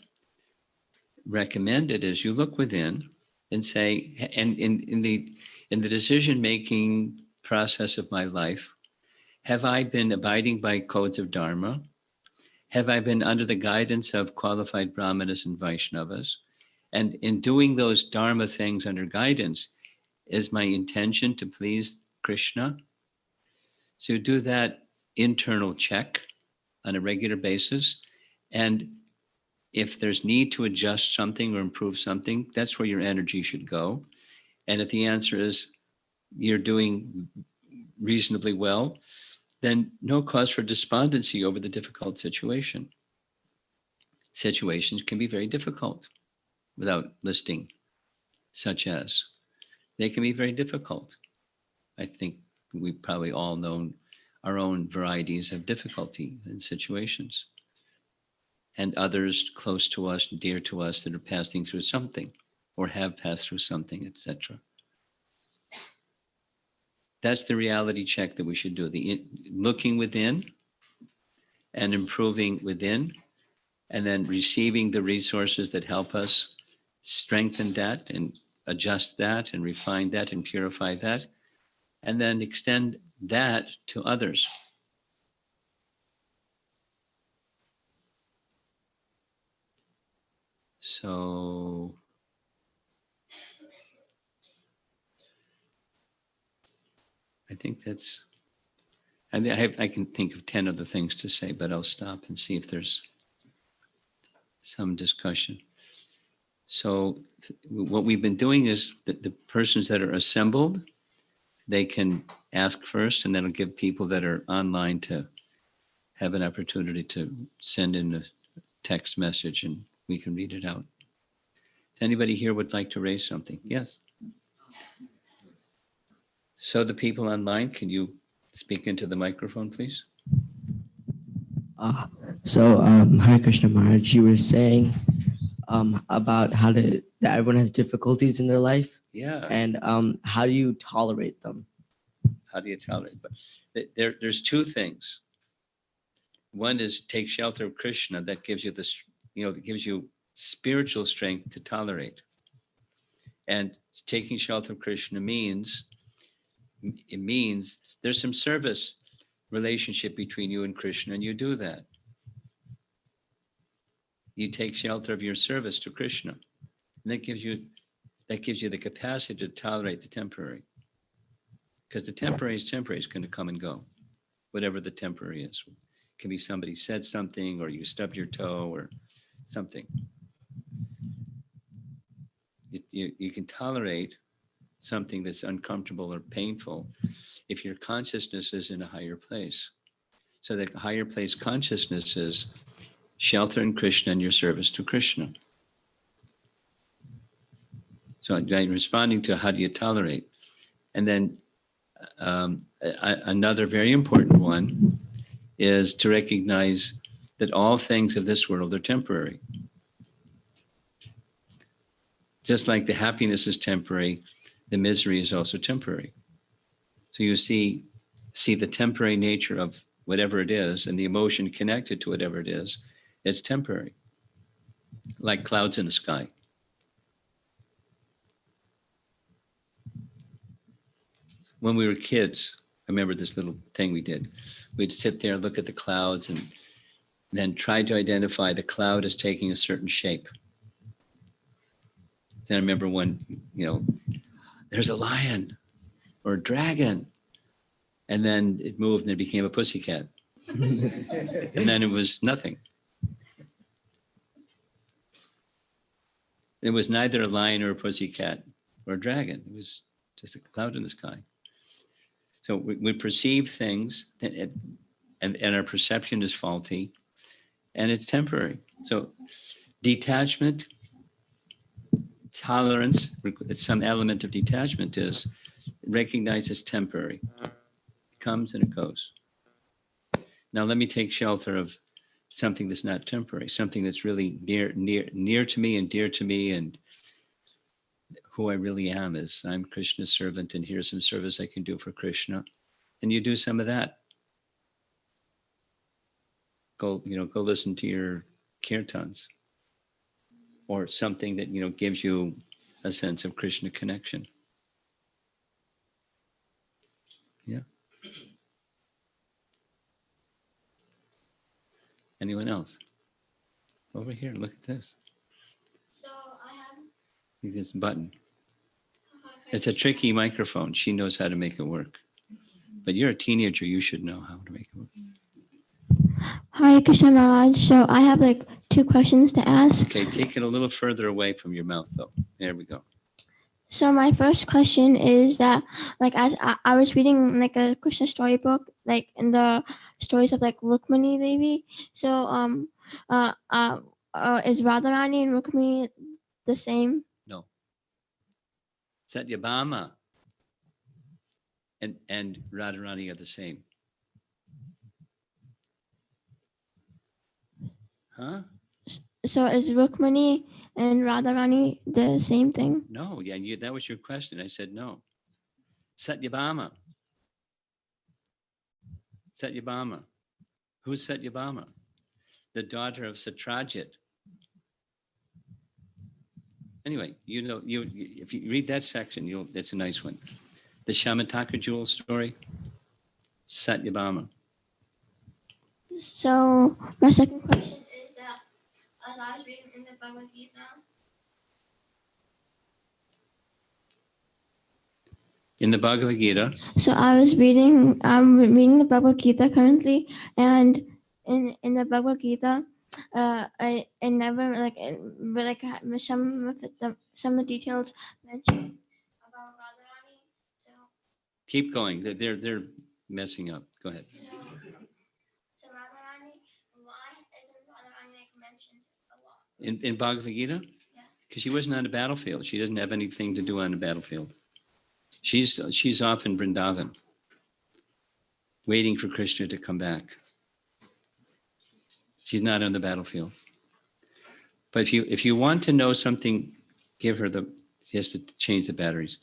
recommended is you look within and say, and in the decision-making process of my life, have I been abiding by codes of Dharma? Have I been under the guidance of qualified Brahmanas and Vaishnavas? And in doing those Dharma things under guidance, is my intention to please Krishna? So do that internal check on a regular basis. And if there's need to adjust something or improve something, that's where your energy should go. And if the answer is you're doing reasonably well, then no cause for despondency over the difficult situation. Situations can be very difficult without listing, such as they can be very difficult. I think we probably all know our own varieties of difficulty in situations, and others close to us, dear to us, that are passing through something or have passed through something, etc. That's the reality check that we should do, looking within and improving within, and then receiving the resources that help us strengthen that and adjust that and refine that and purify that, and then extend that to others. So I think that's, I can think of 10 other things to say, but I'll stop and see if there's some discussion. So what we've been doing is that the persons that are assembled, they can ask first, and then I'll give people that are online to have an opportunity to send in a text message and we can read it out. Does anybody here would like to raise something? Yes. So the people online, can you speak into the microphone, please? Hare Krishna Maharaj, you were saying about that everyone has difficulties in their life. Yeah. And how do you tolerate them? How do you tolerate? But there's 2 things. One is take shelter of Krishna. That gives you this, that gives you spiritual strength to tolerate. And taking shelter of Krishna means there's some service relationship between you and Krishna, and you do that. You take shelter of your service to Krishna. And that gives you the capacity to tolerate the temporary. Because the temporary is temporary, it's going to come and go, whatever the temporary is. It can be somebody said something, or you stubbed your toe, or something. You can tolerate something that's uncomfortable or painful if your consciousness is in a higher place. So the higher place consciousness is shelter in Krishna and your service to Krishna. So I'm responding to how do you tolerate? And then another very important one is to recognize that all things of this world are temporary. Just like the happiness is temporary, the misery is also temporary. So you see the temporary nature of whatever it is and the emotion connected to whatever it is, it's temporary. Like clouds in the sky. When we were kids, I remember this little thing we did. We'd sit there, look at the clouds, and then try to identify the cloud as taking a certain shape. Then I remember one, there's a lion or a dragon. And then it moved and it became a pussycat. And then it was nothing. It was neither a lion or a pussycat or a dragon. It was just a cloud in the sky. So we perceive things and our perception is faulty and it's temporary. So detachment, tolerance, some element of detachment is recognized as temporary. It comes and it goes. Now let me take shelter of something that's not temporary, something that's really near to me and dear to me, and who I really am is I'm Krishna's servant, and here's some service I can do for Krishna. And you do some of that. Go listen to your kirtans or something that, gives you a sense of Krishna connection. Yeah. Anyone else? Over here, look at this. So I have This button. It's a tricky microphone. She knows how to make it work. But you're a teenager, you should know how to make it work. Hare Krishna Maharaj. So I have like 2 questions to ask. Okay, take it a little further away from your mouth though. There we go. So my first question is that, like, as I was reading like a Krishna storybook, like in the stories of like Rukmini Devi. So is Radharani and Rukmini the same? No. Satyabhama and Radharani are the same. Huh? So is Rukmini and Radharani the same thing? No, yeah, that was your question. I said no. Satyabhama. Satyabhama. Who's Satyabhama? The daughter of Satrajit. Anyway, if you read that section, that's a nice one. The Shamataka jewel story, Satyabhama. So my second question is that as I was reading in the Bhagavad Gita. In the Bhagavad Gita. So I'm reading the Bhagavad Gita currently, and in the Bhagavad Gita, I never some of the details mentioned about Radharani. So Keep going. They're messing up. Go ahead. So Radharani, why isn't Radharani like mentioned a lot? In Bhagavad Gita? Yeah. Because she wasn't on the battlefield. She doesn't have anything to do on the battlefield. She's off in Vrindavan, waiting for Krishna to come back. She's not on the battlefield. But if you want to know something, give her she has to change the batteries.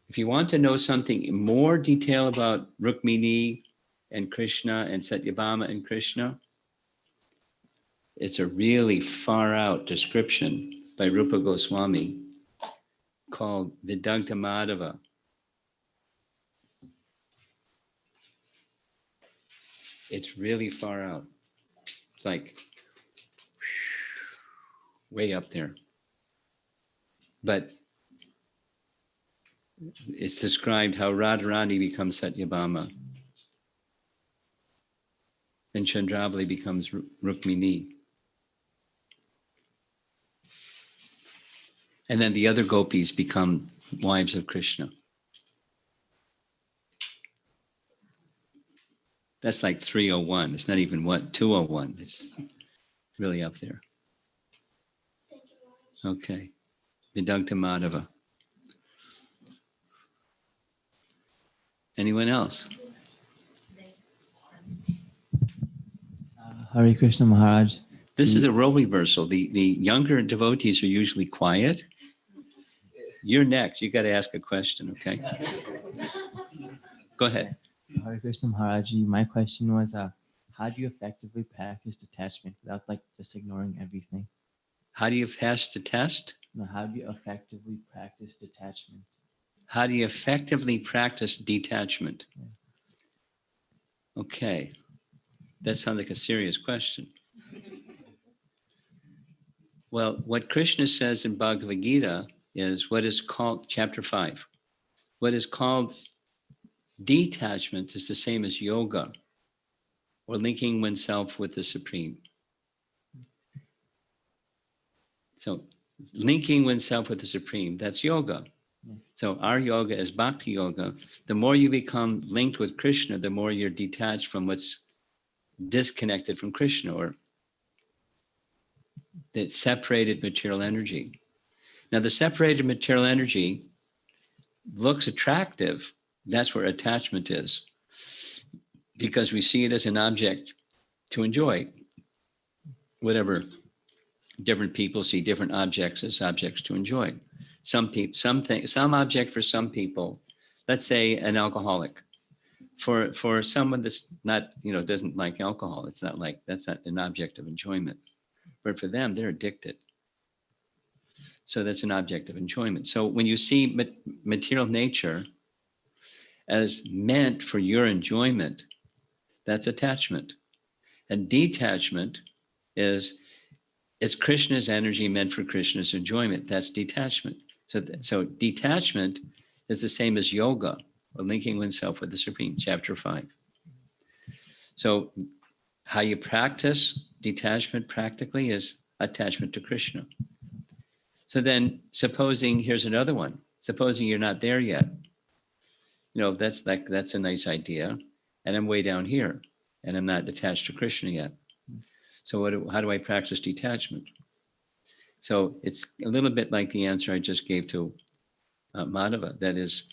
If you want to know something more detail about Rukmini and Krishna and Satyabhama and Krishna, it's a really far out description by Rupa Goswami called Vidagdha Madhava. It's really far out. It's like way up there. But it's described how Radharani becomes Satyabhama and Chandravali becomes Rukmini. And then the other gopis become wives of Krishna. That's like 301. It's not even 201. It's really up there. Okay. Vidagdha Madhava. Anyone else? Hare Krishna Maharaj. This is a role reversal. The younger devotees are usually quiet. You're next. You got to ask a question, okay? Go ahead. Hare Krishna Maharaj, my question was, how do you effectively practice detachment without like just ignoring everything? How do you pass the test? No, how do you effectively practice detachment? How do you effectively practice detachment? Okay. That sounds like a serious question. Well, what Krishna says in Bhagavad Gita is what is called, chapter 5, what is called detachment is the same as yoga, or linking oneself with the Supreme. So linking oneself with the Supreme, that's yoga. So our yoga is bhakti yoga. The more you become linked with Krishna, the more you're detached from what's disconnected from Krishna, or that separated material energy. Now, the separated material energy looks attractive. That's where attachment is, because we see it as an object to enjoy. Whatever, different people see different objects as objects to enjoy. Some object for some people, let's say an alcoholic. For someone that's not, doesn't like alcohol, it's not like, that's not an object of enjoyment. But for them, they're addicted. So that's an object of enjoyment. So when you see material nature as meant for your enjoyment, that's attachment. And detachment is Krishna's energy meant for Krishna's enjoyment. That's detachment. So detachment is the same as yoga, or linking oneself with the Supreme, chapter 5. So how you practice detachment practically is attachment to Krishna. So then here's another one. Supposing you're not there yet. That's a nice idea. And I'm way down here and I'm not attached to Krishna yet. So how do I practice detachment? So it's a little bit like the answer I just gave to Madhava. That is,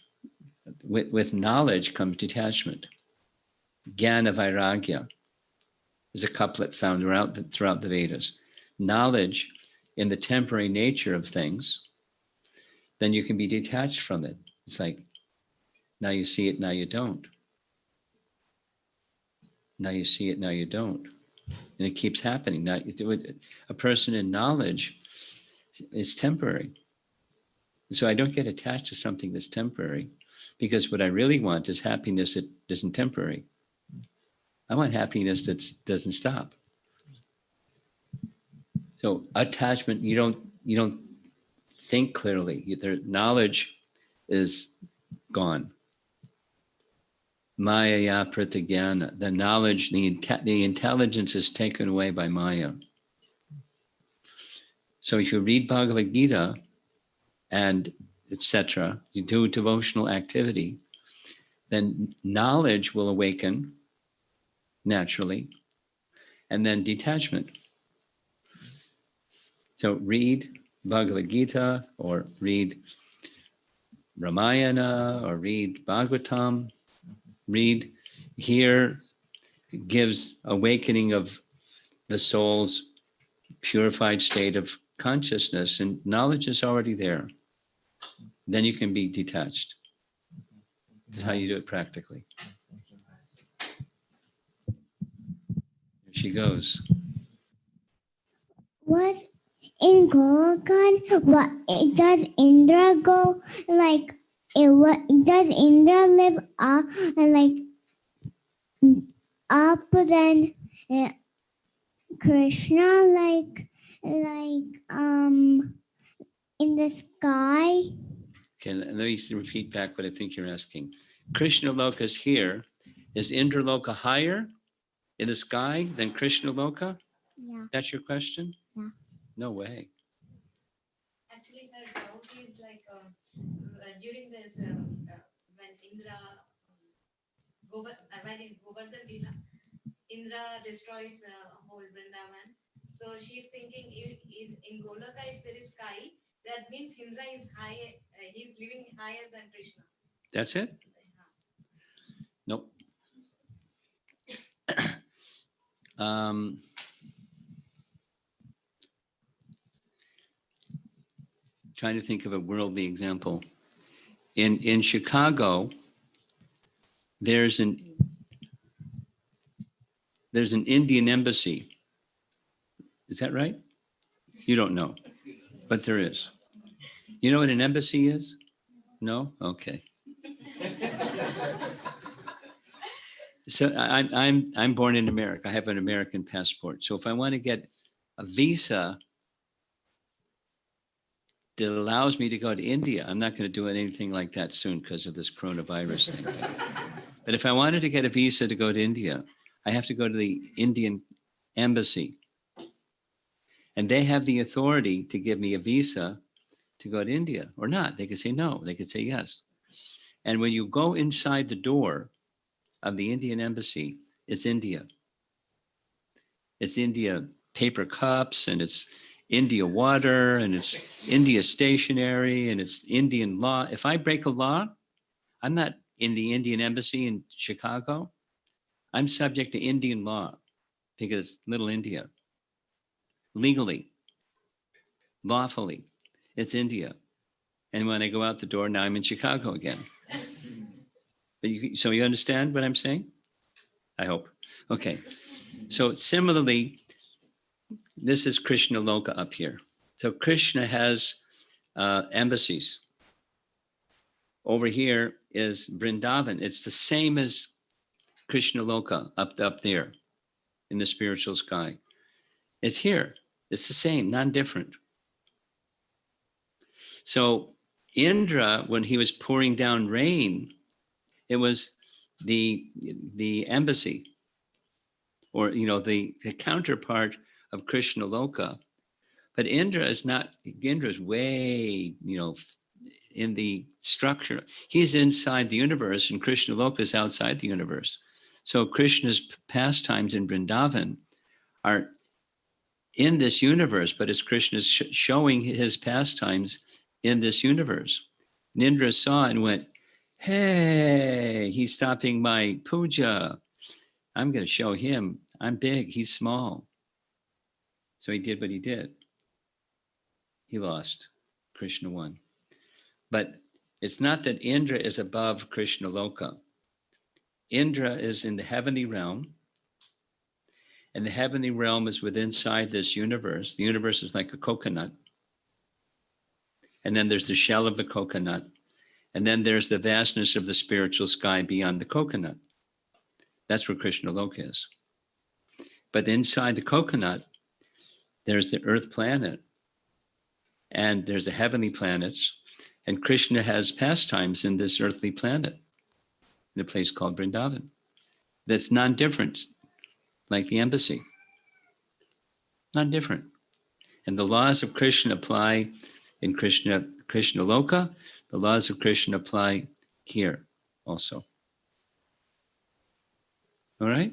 with knowledge comes detachment. Jnana Vairagya is a couplet found throughout the Vedas. Knowledge in the temporary nature of things, then you can be detached from it. It's like, now you see it, now you don't. Now you see it, now you don't. And it keeps happening. Now, a person in knowledge is temporary. So I don't get attached to something that's temporary, because what I really want is happiness that isn't temporary. I want happiness that doesn't stop. So attachment, you don't think clearly. Their knowledge is gone. Maya pratigyana, the knowledge, the intelligence is taken away by Maya. So if you read Bhagavad Gita and etc., you do devotional activity, then knowledge will awaken naturally, and then detachment. So read Bhagavad Gita, or read Ramayana, or read Bhagavatam. Read here gives awakening of the soul's purified state of consciousness, and knowledge is already there. Then you can be detached. That's how you do it practically. Here she goes. What in Golokan, what does Indra go like? What does Indra live up like up then Krishna like in the sky? Okay, let me repeat back what I think you're asking. Krishna Loka is here. Is Indra Loka higher in the sky than Krishna Loka? Yeah. That's your question? Yeah. No way. Actually, her doubt is like during this when Indra when in Govardhan Lila, Indra destroys whole Vrindavan. So she's thinking if in Goloka if there is sky, that means Indra is higher. He's living higher than Krishna. That's it? Nope. Trying to think of a worldly example. In Chicago, there's an Indian embassy. Is that right? You don't know, but there is. You know what an embassy is? No? Okay. So I'm born in America. I have an American passport. So if I want to get a visa that allows me to go to India, I'm not going to do anything like that soon because of this coronavirus thing. But if I wanted to get a visa to go to India, I have to go to the Indian embassy. And they have the authority to give me a visa to go to India or not. They could say no, they could say yes. And when you go inside the door of the Indian embassy, it's India. It's India paper cups, and it's India water, and it's India stationery, and it's Indian law. If I break a law, I'm not in the Indian embassy in Chicago. I'm subject to Indian law because little India, legally, lawfully, it's India. And when I go out the door, now I'm in Chicago again. But so you understand what I'm saying? I hope. Okay. So similarly, this is Krishna Loka up here. So Krishna has embassies. Over here is Vrindavan. It's the same as Krishna Loka up there in the spiritual sky. It's here. It's the same, non-different. So Indra, when he was pouring down rain, it was the embassy, or the counterpart of Krishna Loka. But Indra is not. Indra is way in the structure. He's inside the universe, and Krishna Loka is outside the universe. So Krishna's pastimes in Vrindavan are in this universe, but it's Krishna's showing his pastimes in this universe. And Indra saw it and went, hey, he's stopping my puja. I'm going to show him. I'm big, he's small. So he did what he did. He lost. Krishna won. But it's not that Indra is above Krishna Loka. Indra is in the heavenly realm, and the heavenly realm is within inside this universe. The universe is like a coconut. And then there's the shell of the coconut. And then there's the vastness of the spiritual sky beyond the coconut. That's where Krishna Loka is. But inside the coconut, there's the earth planet. And there's the heavenly planets. And Krishna has pastimes in this earthly planet, in a place called Vrindavan. That's non-different, like the embassy. Non-different. And the laws of Krishna apply in Krishna Loka. The laws of Krishna apply here also. All right?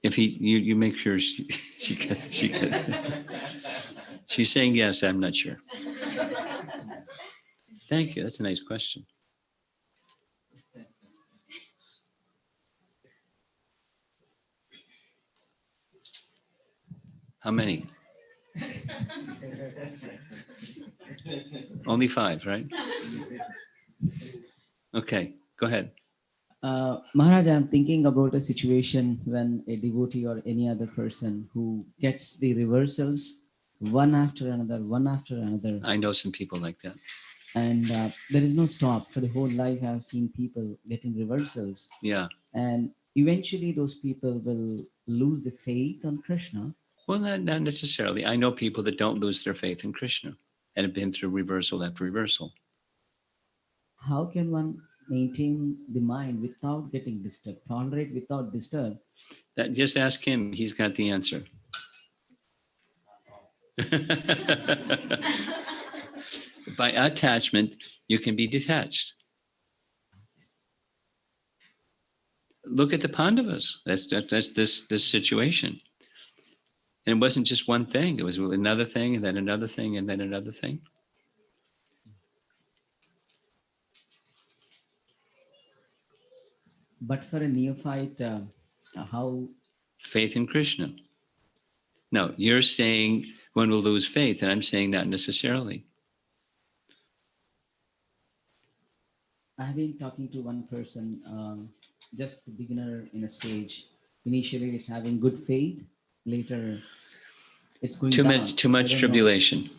If you make sure she gets. She's saying yes, I'm not sure. Thank you, that's a nice question. How many? Only 5, right? Okay, go ahead. Maharaj, I'm thinking about a situation when a devotee or any other person who gets the reversals one after another, one after another. I know some people like that. And there is no stop. For the whole life, I've seen people getting reversals. Yeah. And eventually, those people will lose the faith on Krishna. Well, not necessarily. I know people that don't lose their faith in Krishna and have been through reversal after reversal. How can one maintain the mind without getting disturbed, tolerate without disturb? That just ask him. He's got the answer. By attachment, you can be detached. Look at the Pandavas. That's this situation. And it wasn't just one thing. It was another thing, and then another thing, and then another thing. But for a neophyte, how? Faith in Krishna. No, you're saying one will lose faith, and I'm saying not necessarily. I've been talking to one person, just the beginner in a stage, initially with having good faith, later it's going Too down. much I don't know. tribulation.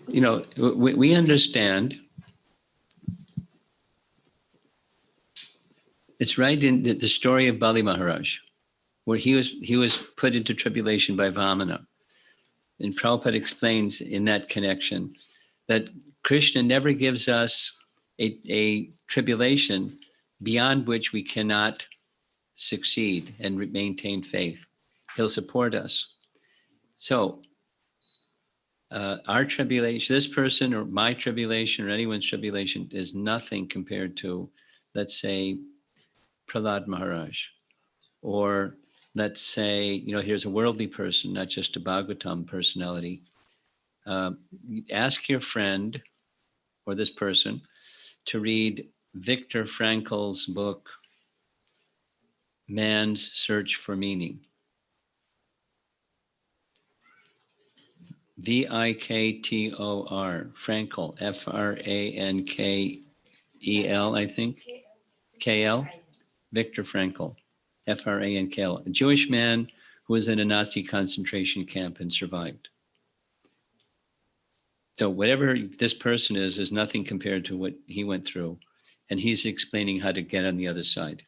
You know, we understand. It's right in the story of Bali Maharaj, where he was put into tribulation by Vamana. And Prabhupada explains in that connection that Krishna never gives us a tribulation beyond which we cannot succeed and maintain faith. He'll support us. So our tribulation, this person or my tribulation or anyone's tribulation is nothing compared to, let's say, Prahlad Maharaj. Or let's say, you know, here's a worldly person, not just a Bhagavatam personality. Ask your friend or this person to read Viktor Frankl's book, Man's Search for Meaning. Viktor, Frankl, Frankel, I think, KL, Viktor Frankl, Frankl, a Jewish man who was in a Nazi concentration camp and survived. So whatever this person is nothing compared to what he went through. And he's explaining how to get on the other side.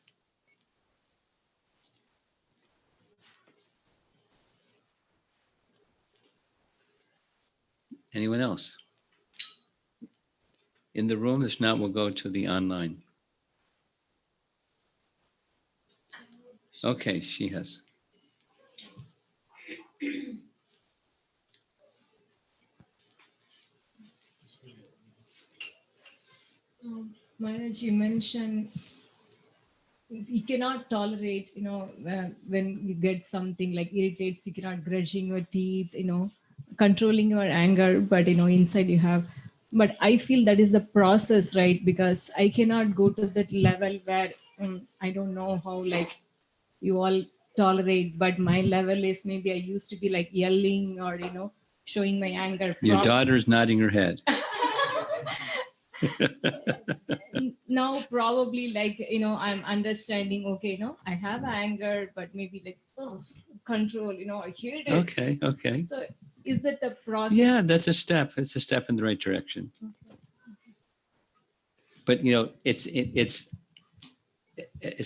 Anyone else? In the room, if not, we'll go to the online. Okay, she has. Maharaj, you mentioned you cannot tolerate, when you get something like irritates, you cannot grudging your teeth, controlling your anger, but, inside you have. But I feel that is the process, right? Because I cannot go to that level where I don't know how, like, you all tolerate, but my level is maybe I used to be like yelling or, showing my anger. Your daughter's nodding her head. Now probably like I'm understanding, okay, I have anger, but maybe like control, I hate it. Okay. So is that the process? Yeah, that's a step. It's a step in the right direction. Okay. But it's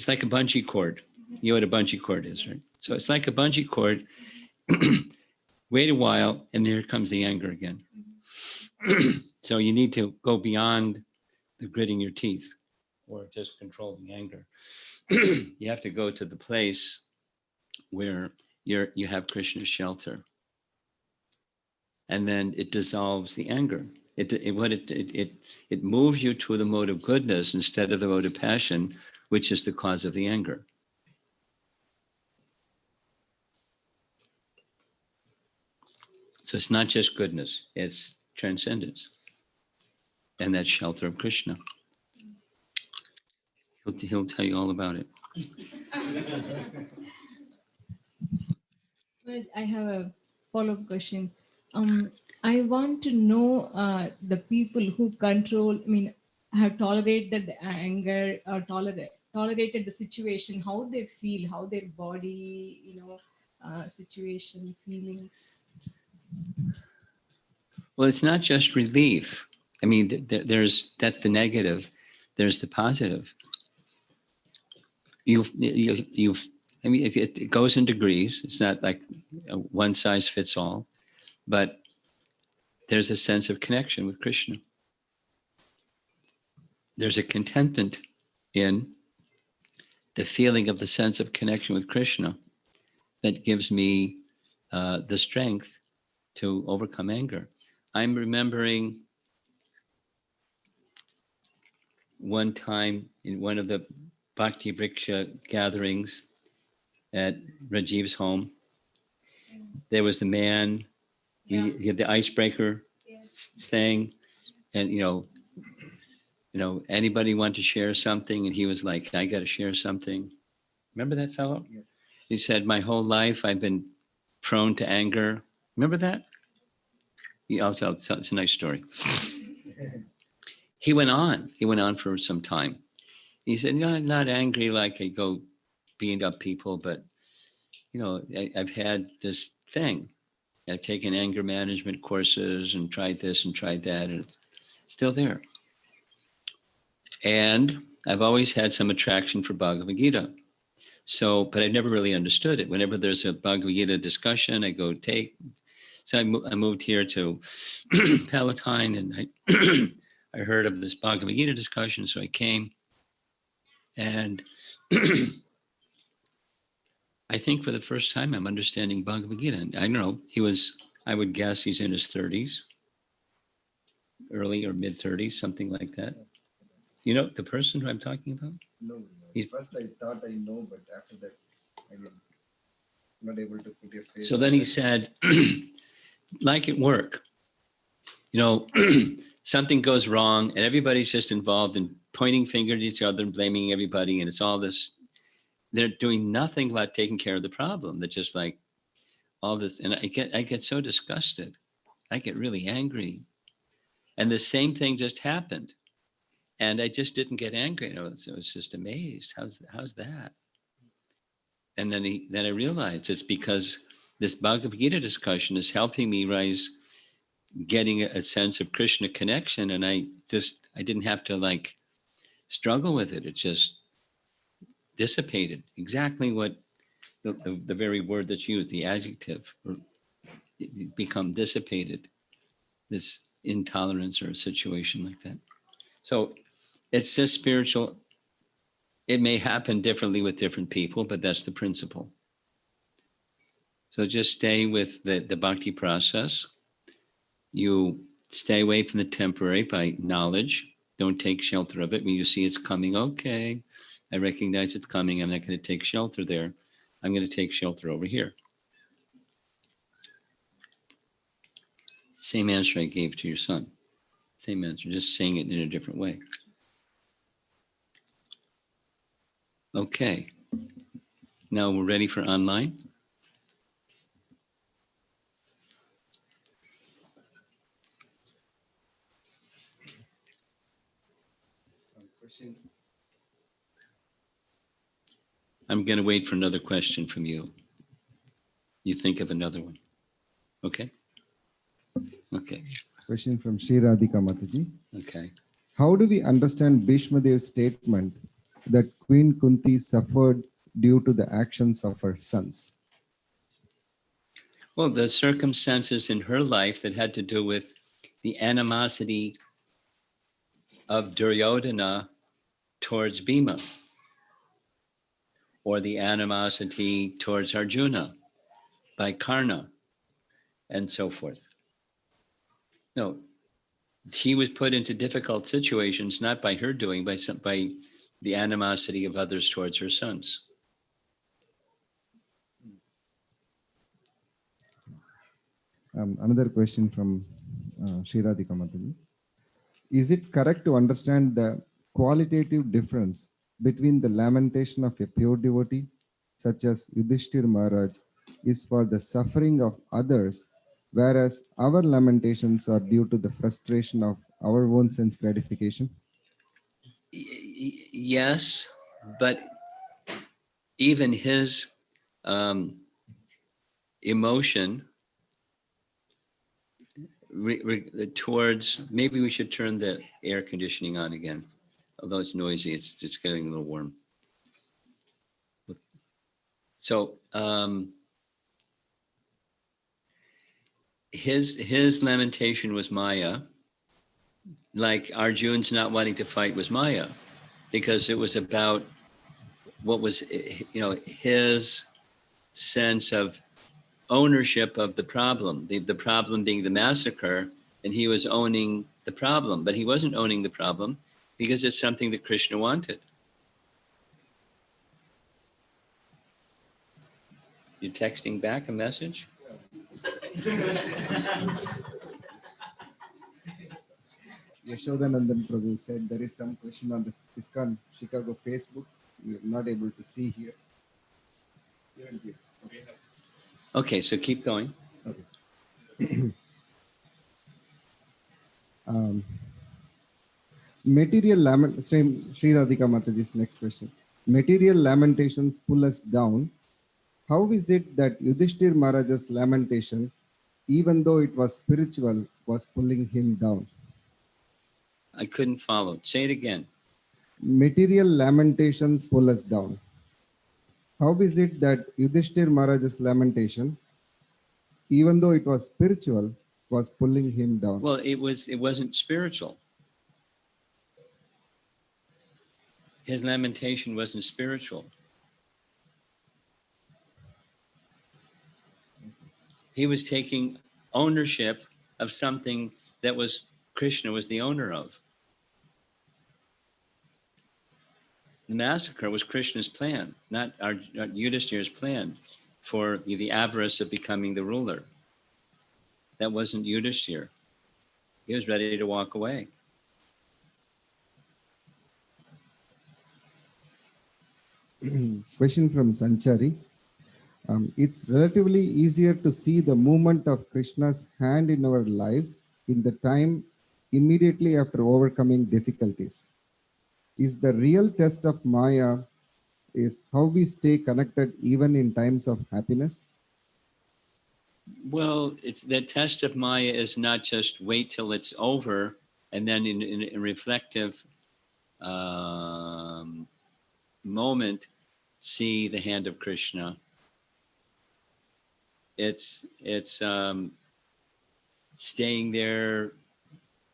like a bungee cord. You know what a bungee cord is, right? So it's like a bungee cord. Wait a while, and there comes the anger again. So you need to go beyond the gritting your teeth or just controlling anger. You have to go to the place where you have Krishna's shelter. And then it dissolves the anger. It moves you to the mode of goodness instead of the mode of passion, which is the cause of the anger. So it's not just goodness, it's transcendence. And that shelter of Krishna. He'll tell you all about it. I have a follow-up question. I want to know the people who control, have tolerated the anger or tolerated the situation, how they feel, how their body, situation, feelings. Well, it's not just relief. I mean, that's the negative. There's the positive. You've I mean, it goes in degrees. It's not like one size fits all, but there's a sense of connection with Krishna. There's a contentment in the feeling of the sense of connection with Krishna that gives me the strength to overcome anger. I'm remembering one time in one of the Bhakti Vriksha gatherings at Rajiv's home, there was the man, he had the icebreaker thing, and you know, anybody want to share something? And he was like, I got to share something. Remember that fellow? Yes. He said, my whole life I've been prone to anger. Remember that? It's a nice story. He went on for some time. He said, no, I'm not angry like I go beating up people, but I've had this thing. I've taken anger management courses and tried this and tried that, and it's still there. And I've always had some attraction for Bhagavad Gita. So, but I never really understood it. Whenever there's a Bhagavad Gita discussion, I go take. So I moved here to Palatine, and I heard of this Bhagavad Gita discussion, so I came. And I think for the first time, I'm understanding Bhagavad Gita. And I don't know, I would guess he's in his 30s, early or mid 30s, something like that. You know the person who I'm talking about? No. He's- First I thought I know, but after that, I mean, not able to put your face. So then he said, like at work, something goes wrong and everybody's just involved in pointing finger at each other and blaming everybody. And it's all this, they're doing nothing about taking care of the problem. They're just like all this. And I get so disgusted. I get really angry. And the same thing just happened. And I just didn't get angry. I was just amazed. How's that? And then I realized it's because this Bhagavad Gita discussion is helping me getting a sense of Krishna connection. And I didn't have to struggle with it. It just dissipated. Exactly what the very word that's used, the adjective, become dissipated, this intolerance or a situation like that. So it's just spiritual. It may happen differently with different people, but that's the principle. So just stay with the bhakti process. You stay away from the temporary by knowledge. Don't take shelter of it. When you see it's coming, okay, I recognize it's coming. I'm not going to take shelter there. I'm going to take shelter over here. Same answer I gave to your son. Same answer, just saying it in a different way. Okay. Now we're ready for online. Question. I'm going to wait for another question from you. You think of another one. Okay? Okay. Question from Sri Radhika Mataji. Okay. How do we understand Bhishma Dev's statement that Queen Kunti suffered due to the actions of her sons? Well, the circumstances in her life that had to do with the animosity of Duryodhana towards Bhima, or the animosity towards Arjuna by Karna, and so forth. No, she was put into difficult situations, not by her doing, by the animosity of others towards her sons. Another question from Sri Radhika Mataji. Is it correct to understand the qualitative difference between the lamentation of a pure devotee, such as Yudhishthir Maharaj, is for the suffering of others, whereas our lamentations are due to the frustration of our own sense gratification? Yes, but even his emotion towards, maybe we should turn the air conditioning on again. Although it's noisy, it's just getting a little warm. So his lamentation was Maya, like Arjun's not wanting to fight was Maya, because it was about what was, his sense of ownership of the problem, the problem being the massacre, and he was owning the problem, but he wasn't owning the problem because it's something that Krishna wanted. You texting back a message? Yashodanandan Prabhu said there is some question on the ISKCON Chicago Facebook. We are not able to see here. Okay, so keep going. Okay. Material lament. Sri Radhika Mataji's next question. Material lamentations pull us down. How is it that Yudhishthir Maharaja's lamentation, even though it was spiritual, was pulling him down? I couldn't follow. Say it again. Material lamentations pull us down. How is it that Yudhishthir Maharaja's lamentation, even though it was spiritual, was pulling him down? Well, it wasn't spiritual. His lamentation wasn't spiritual. He was taking ownership of something that was Krishna was the owner of. The massacre was Krishna's plan, not Yudhishthir's plan for the avarice of becoming the ruler. That wasn't Yudhishthir. He was ready to walk away. Question from Sanchari. It's relatively easier to see the movement of Krishna's hand in our lives in the time immediately after overcoming difficulties. Is the real test of Maya is how we stay connected even in times of happiness? Well, it's the test of Maya is not just wait till it's over and then in a reflective moment see the hand of Krishna. It's staying there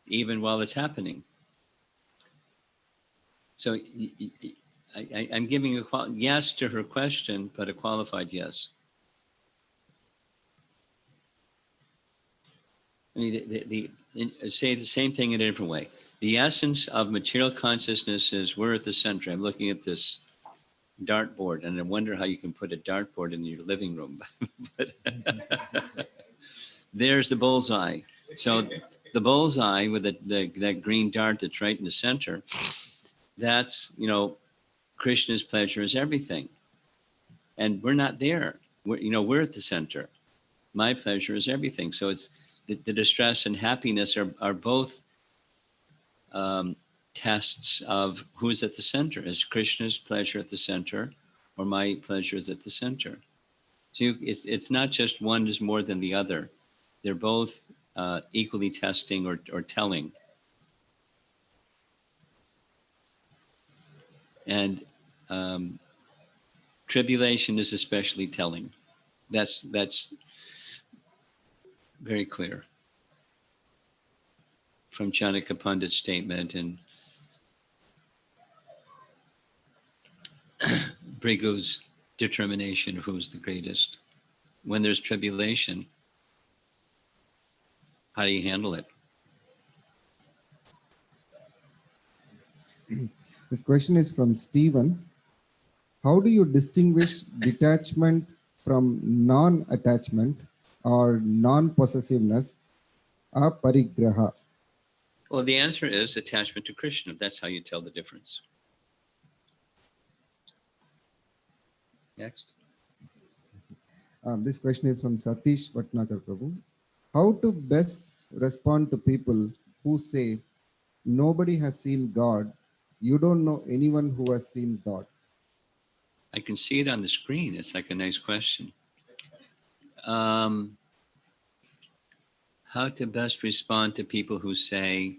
even while it's happening. So I'm giving a yes to her question, but a qualified yes. I mean, say the same thing in a different way. The essence of material consciousness is we're at the center. I'm looking at this dartboard, and I wonder how you can put a dartboard in your living room. But there's the bullseye. So the bullseye with that green dart that's right in the center, that's, Krishna's pleasure is everything. And we're not there. We're at the center. My pleasure is everything. So it's the distress and happiness are both tests of who's at the center. Is Krishna's pleasure at the center, or my pleasure is at the center? So it's not just one is more than the other. They're both equally testing or telling. And tribulation is especially telling. That's very clear from Chanakya Pandit's statement and Brigu's determination of who's the greatest. When there's tribulation, how do you handle it? This question is from Stephen. How do you distinguish detachment from non-attachment or non-possessiveness, aparigraha? Well, the answer is attachment to Krishna. That's how you tell the difference. Next. This question is from Satish Bhatnagar Prabhu. How to best respond to people who say, nobody has seen God. You don't know anyone who has seen God. I can see it on the screen. It's like a nice question. How how to best respond to people who say,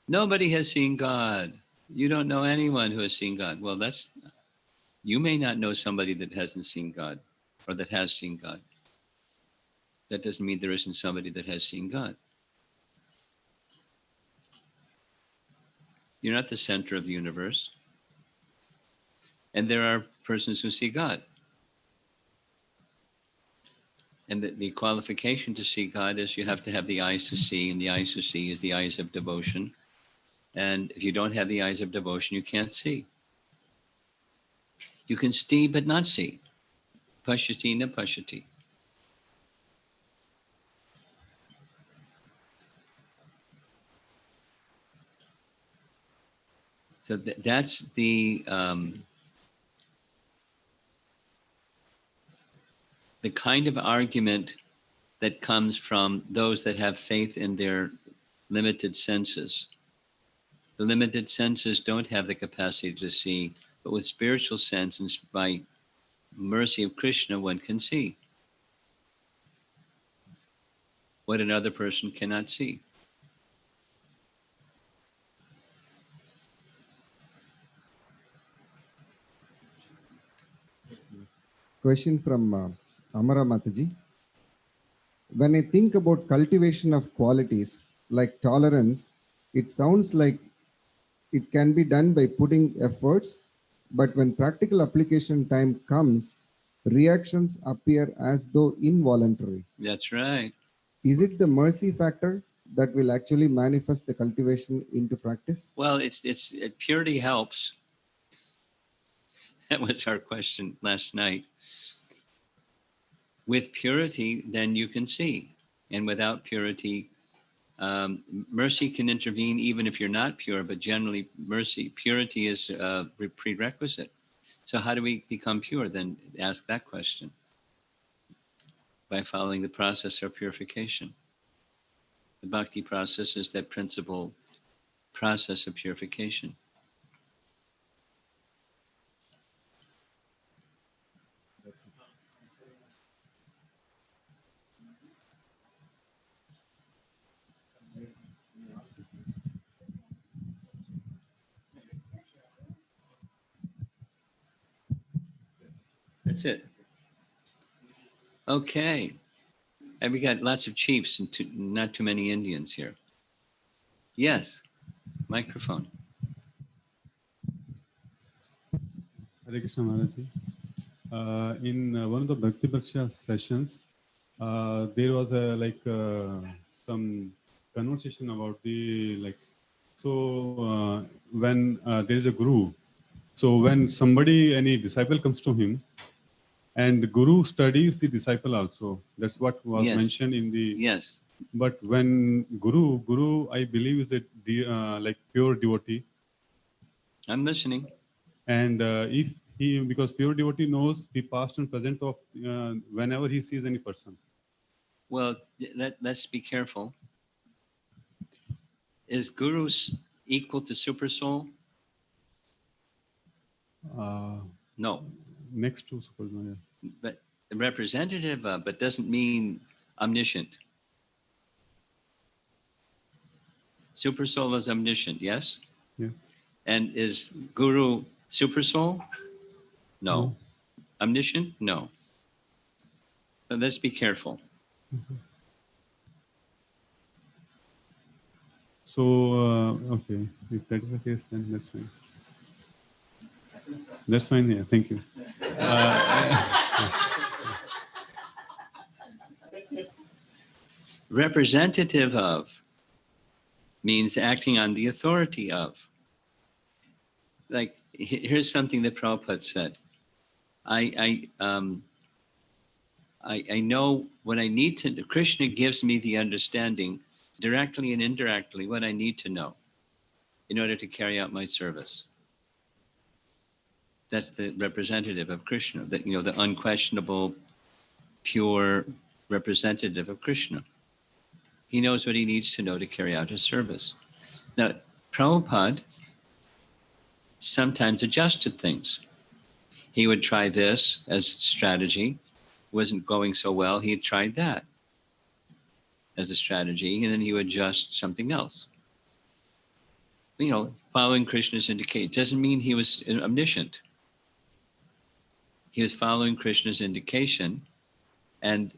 nobody has seen God. You don't know anyone who has seen God. Well, you may not know somebody that hasn't seen God or that has seen God. That doesn't mean there isn't somebody that has seen God. You're not the center of the universe. And there are persons who see God. And the qualification to see God is you have to have the eyes to see, and the eyes to see is the eyes of devotion. And if you don't have the eyes of devotion, you can't see. You can see but not see. Pashyati na pashyati. So that's the kind of argument that comes from those that have faith in their limited senses. The limited senses don't have the capacity to see, but with spiritual sense and by mercy of Krishna, one can see what another person cannot see. Question from Amara Mataji. When I think about cultivation of qualities like tolerance, it sounds like it can be done by putting efforts, but when practical application time comes, reactions appear as though involuntary. That's right. Is it the mercy factor that will actually manifest the cultivation into practice? Well, purity helps. That was our question last night. With purity, then you can see. And without purity, mercy can intervene even if you're not pure, but generally purity is a prerequisite. So how do we become pure? Then ask that question. By following the process of purification. The bhakti process is that principal process of purification. That's it. Okay. And we got lots of chiefs and not too many Indians here. Yes. Microphone. Hare Krishna Maharaj. In one of the Bhakti Bhaksha sessions, there was some conversation about when there is a guru, so when any disciple comes to him, and guru studies the disciple also. That's what was mentioned in the. Yes. But when guru, I believe is a pure devotee. I'm listening. And if because pure devotee knows the past and present of whenever he sees any person. Well, let's be careful. Is guru equal to super soul? No. Next to super soul, yeah. But representative of, but doesn't mean omniscient. Super soul is omniscient, yes? Yeah. And is guru super soul? No. Omniscient? No. So let's be careful. Mm-hmm. So, okay, if that is the case, then that's fine. That's fine, yeah, thank you. Representative of means acting on the authority of. Like, here's something that Prabhupada said. I know what I need to. Krishna gives me the understanding, directly and indirectly, what I need to know in order to carry out my service. That's the representative of Krishna, the unquestionable, pure representative of Krishna. He knows what he needs to know to carry out his service. Now, Prabhupada sometimes adjusted things. He would try this as strategy. Wasn't going so well, he tried that. as a strategy, and then he would adjust something else. Following Krishna's indication doesn't mean he was omniscient. He was following Krishna's indication and,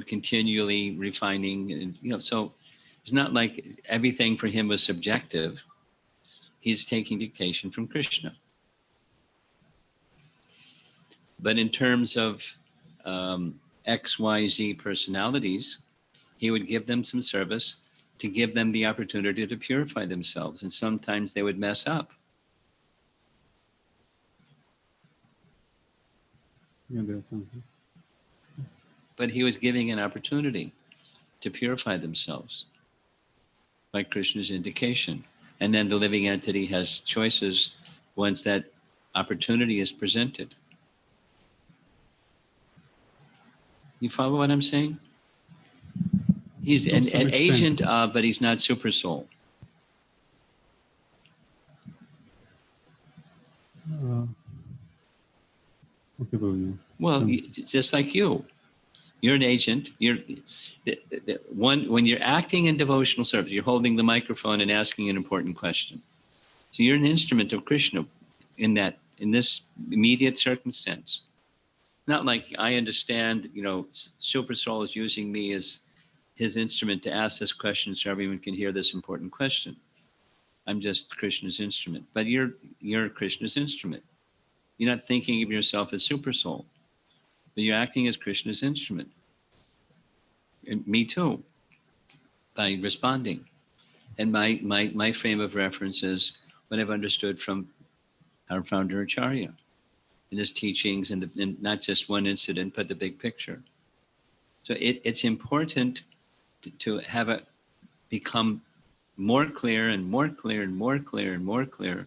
continually refining. And, so it's not like everything for him was subjective. He's taking dictation from Krishna. But in terms of XYZ personalities, he would give them some service to give them the opportunity to purify themselves. And sometimes they would mess up. Yeah, that's something. But he was giving an opportunity to purify themselves by Krishna's indication. And then the living entity has choices once that opportunity is presented. You follow what I'm saying? He's an agent of, but he's not super soul. Okay, Prabhuji. Well, just like you. You're an agent. When you're acting in devotional service, you're holding the microphone and asking an important question. So you're an instrument of Krishna in this immediate circumstance. Not like I understand, Super Soul is using me as his instrument to ask this question so everyone can hear this important question. I'm just Krishna's instrument. But you're Krishna's instrument. You're not thinking of yourself as Super Soul, but you're acting as Krishna's instrument. And me too, by responding. And my frame of reference is what I've understood from our founder Acharya in his teachings and not just one incident, but the big picture. So it's important to have it become more clear and more clear and more clear and more clear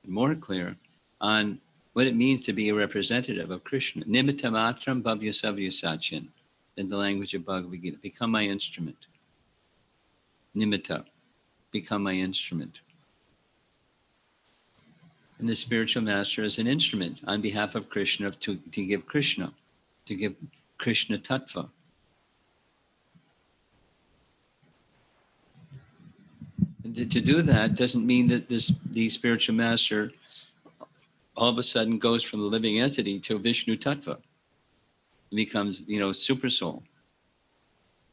and more clear on what it means to be a representative of Krishna. Nimitta matram bhavya savya sachin, in the language of Bhagavad Gita. Become my instrument. Nimitta, become my instrument. And the spiritual master is an instrument on behalf of Krishna to give Krishna tattva. And to do that doesn't mean that the spiritual master all of a sudden goes from the living entity to Vishnu tattva. It becomes, super soul,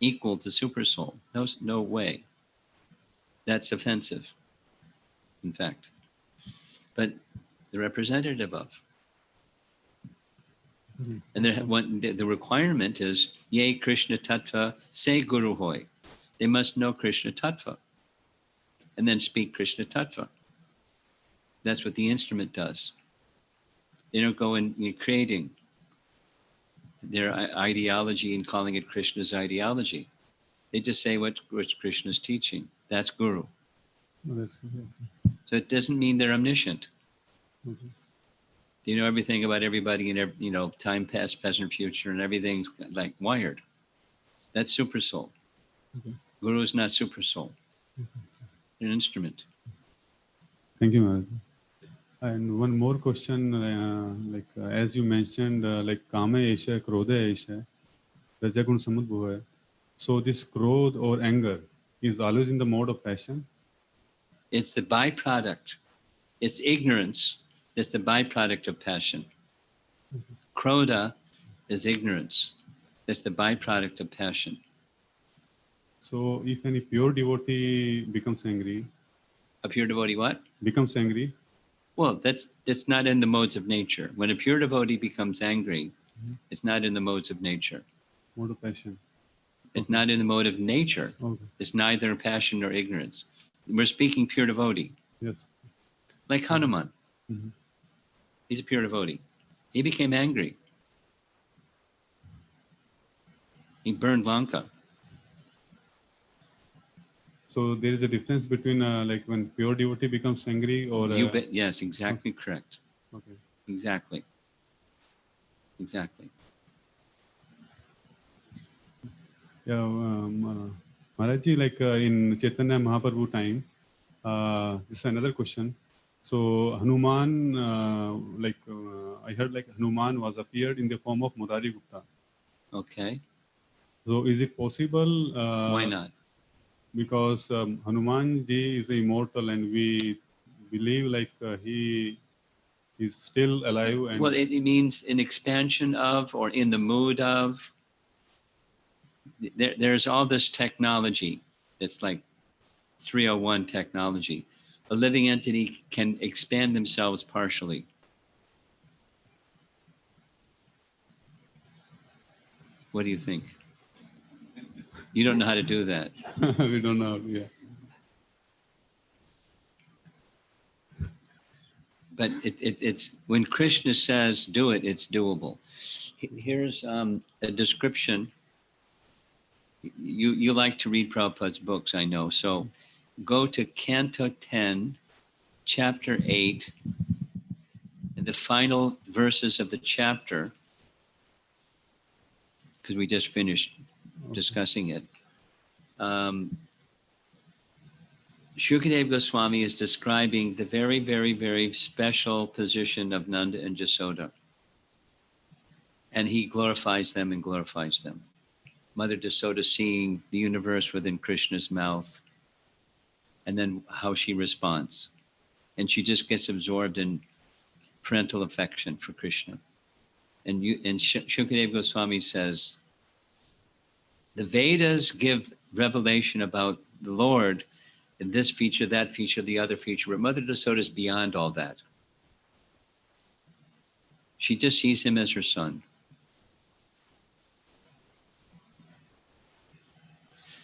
equal to super soul. No way. That's offensive, in fact. But the representative of. And the requirement is, Ye Krishna tattva, say Guru hoy. They must know Krishna tattva and then speak Krishna tattva. That's what the instrument does. They don't go in creating their ideology and calling it Krishna's ideology. They just say what's Krishna's teaching. That's Guru. Oh, that's good. So it doesn't mean they're omniscient. Okay. They know everything about everybody and time past, present, future, and everything's like wired. That's super soul. Okay. Guru is not super soul. An instrument. Thank you, Maharaj. And one more question, as you mentioned, Kama Esha, Krodha Esha, Rajagun Samudbhuva. So this Krodh or anger is always in the mode of passion? It's the byproduct. It's ignorance. It's the byproduct of passion. Krodha is ignorance. It's the byproduct of passion. So if any pure devotee becomes angry, A pure devotee what? becomes angry, Well, that's not in the modes of nature. When a pure devotee becomes angry, it's not in the modes of nature. mode of passion. It's not in the mode of nature. Okay. It's neither passion nor ignorance. We're speaking pure devotee. Yes. Like Hanuman. Mhm. He's a pure devotee. He became angry. He burned Lanka. So there is a difference between when pure devotee becomes angry or... Yes, exactly correct. Okay. Exactly. Exactly. Yeah, Maharajji, in Chaitanya Mahaprabhu time, this is another question. So Hanuman, I heard Hanuman was appeared in the form of Murari Gupta. Okay. So is it possible? Why not? Because Hanuman ji is immortal, and we believe like he is still alive. And Well, it means an expansion of, or in the mood of. There's all this technology. It's like 301 technology. A living entity can expand themselves partially. What do you think? You don't know how to do that. we don't know. Yeah. But it's when Krishna says do it, it's doable. Here's a description. You like to read Prabhupada's books, I know. So go to Canto 10, Chapter 8, and the final verses of the chapter, because we just finished discussing it. Shukadev Goswami is describing the very, very, very special position of Nanda and Jasoda. And he glorifies them and glorifies them. Mother Jasoda seeing the universe within Krishna's mouth, and then how she responds. And she just gets absorbed in parental affection for Krishna. And Shukadev Goswami says, the Vedas give revelation about the Lord in this feature, that feature, the other feature, where Mother Jasoda is beyond all that. She just sees him as her son.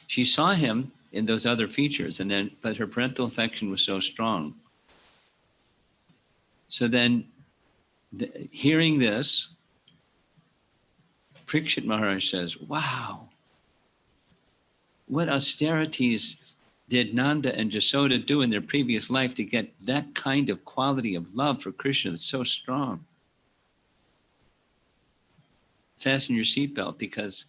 She saw him in those other features, but her parental affection was so strong. So then, hearing this, Parikshit Maharaj says, wow, what austerities did Nanda and Jasoda do in their previous life to get that kind of quality of love for Krishna that's so strong? Fasten your seatbelt, because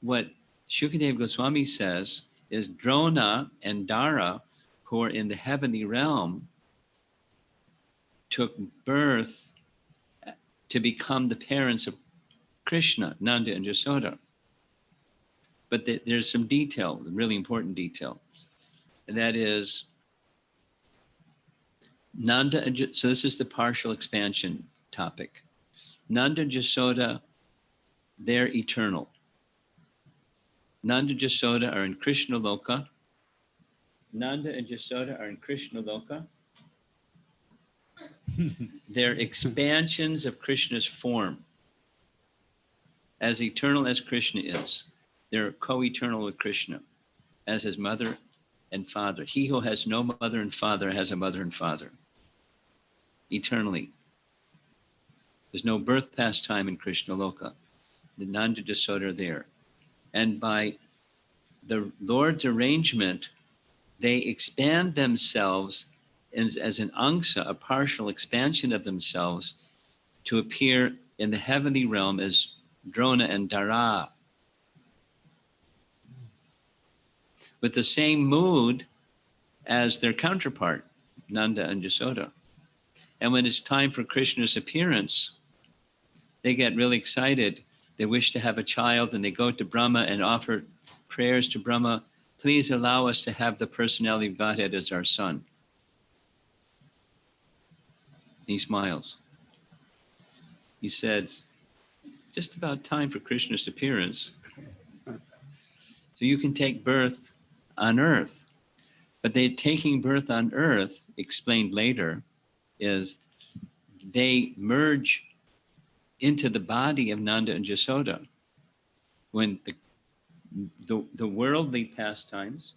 what Shukadev Goswami says is Drona and Dara, who are in the heavenly realm, took birth to become the parents of Krishna, Nanda and Jasoda. But there's some detail, really important detail. And that is Nanda and so this is the partial expansion topic. Nanda and Jasoda, they're eternal. Nanda and Jasoda are in Krishna Loka. Nanda and Jasoda are in Krishna Loka. They're expansions of Krishna's form. As eternal as Krishna is, they're co-eternal with Krishna as his mother and father. He who has no mother and father has a mother and father. Eternally. There's no birth pastime in Krishna Loka. The Nanda Jasoda are there. And by the Lord's arrangement, they expand themselves as an angsa, a partial expansion of themselves, to appear in the heavenly realm as Drona and Dara, with the same mood as their counterpart, Nanda and Jasoda. And when it's time for Krishna's appearance, they get really excited. They wish to have a child, and they go to Brahma and offer prayers to Brahma. Please allow us to have the personality of Godhead as our son. He smiles. He says, just about time for Krishna's appearance. So you can take birth on earth. But they taking birth on earth, explained later, is they merge into the body of Nanda and Jasoda. When the worldly pastimes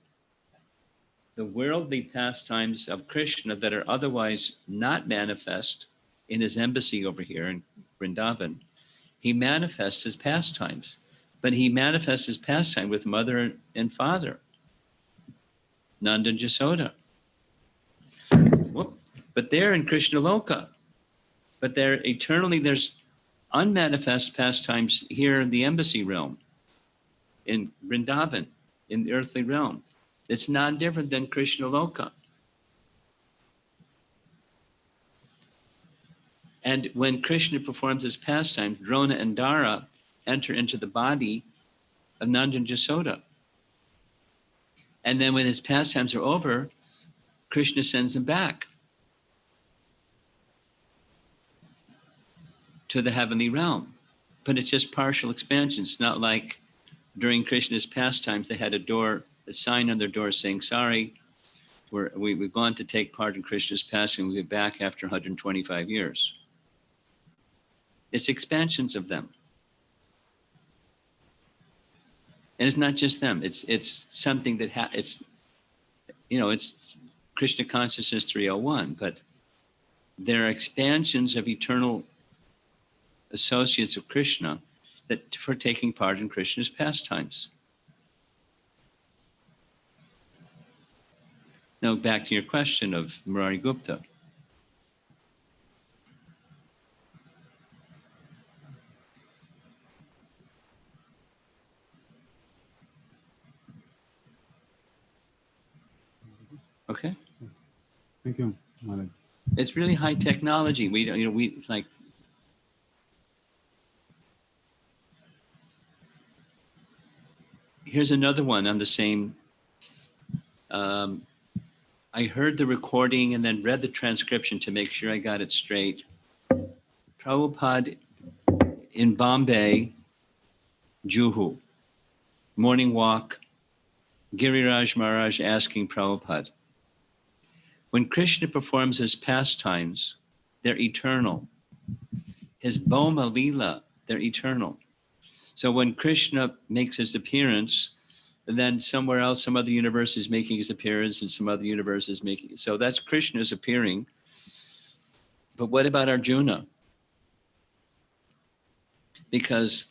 of Krishna that are otherwise not manifest in his embassy over here in Vrindavan, he manifests his pastimes, but he manifests his pastime with mother and father, Nanda and Jasoda. But they're in Krishna Loka, but they're eternally, there's unmanifest pastimes here in the embassy realm, in Vrindavan, in the earthly realm. It's not different than Krishna Loka. And when Krishna performs his pastimes, Drona and Dara enter into the body of Nanda and Jasoda. And then when his pastimes are over, Krishna sends him back to the heavenly realm. But it's just partial expansion. It's not like during Krishna's pastimes, they had a sign on their door saying, sorry, we've gone to take part in Krishna's passing. We'll be back after 125 years. It's expansions of them. And it's not just them. It's something that it's Krishna consciousness 301, but there are expansions of eternal associates of Krishna that for taking part in Krishna's pastimes. Now back to your question of Murari Gupta. Okay. Thank you, Maharaj. It's really high technology. We like. Here's another one on the same. I heard the recording and then read the transcription to make sure I got it straight. Prabhupada in Bombay, Juhu, morning walk, Giriraj Maharaj asking Prabhupada, when Krishna performs his pastimes, they're eternal. His Boma Lila, they're eternal. So when Krishna makes his appearance, and then somewhere else, some other universe is making his appearance and some other universe is making, so that's Krishna's appearing. But what about Arjuna? Because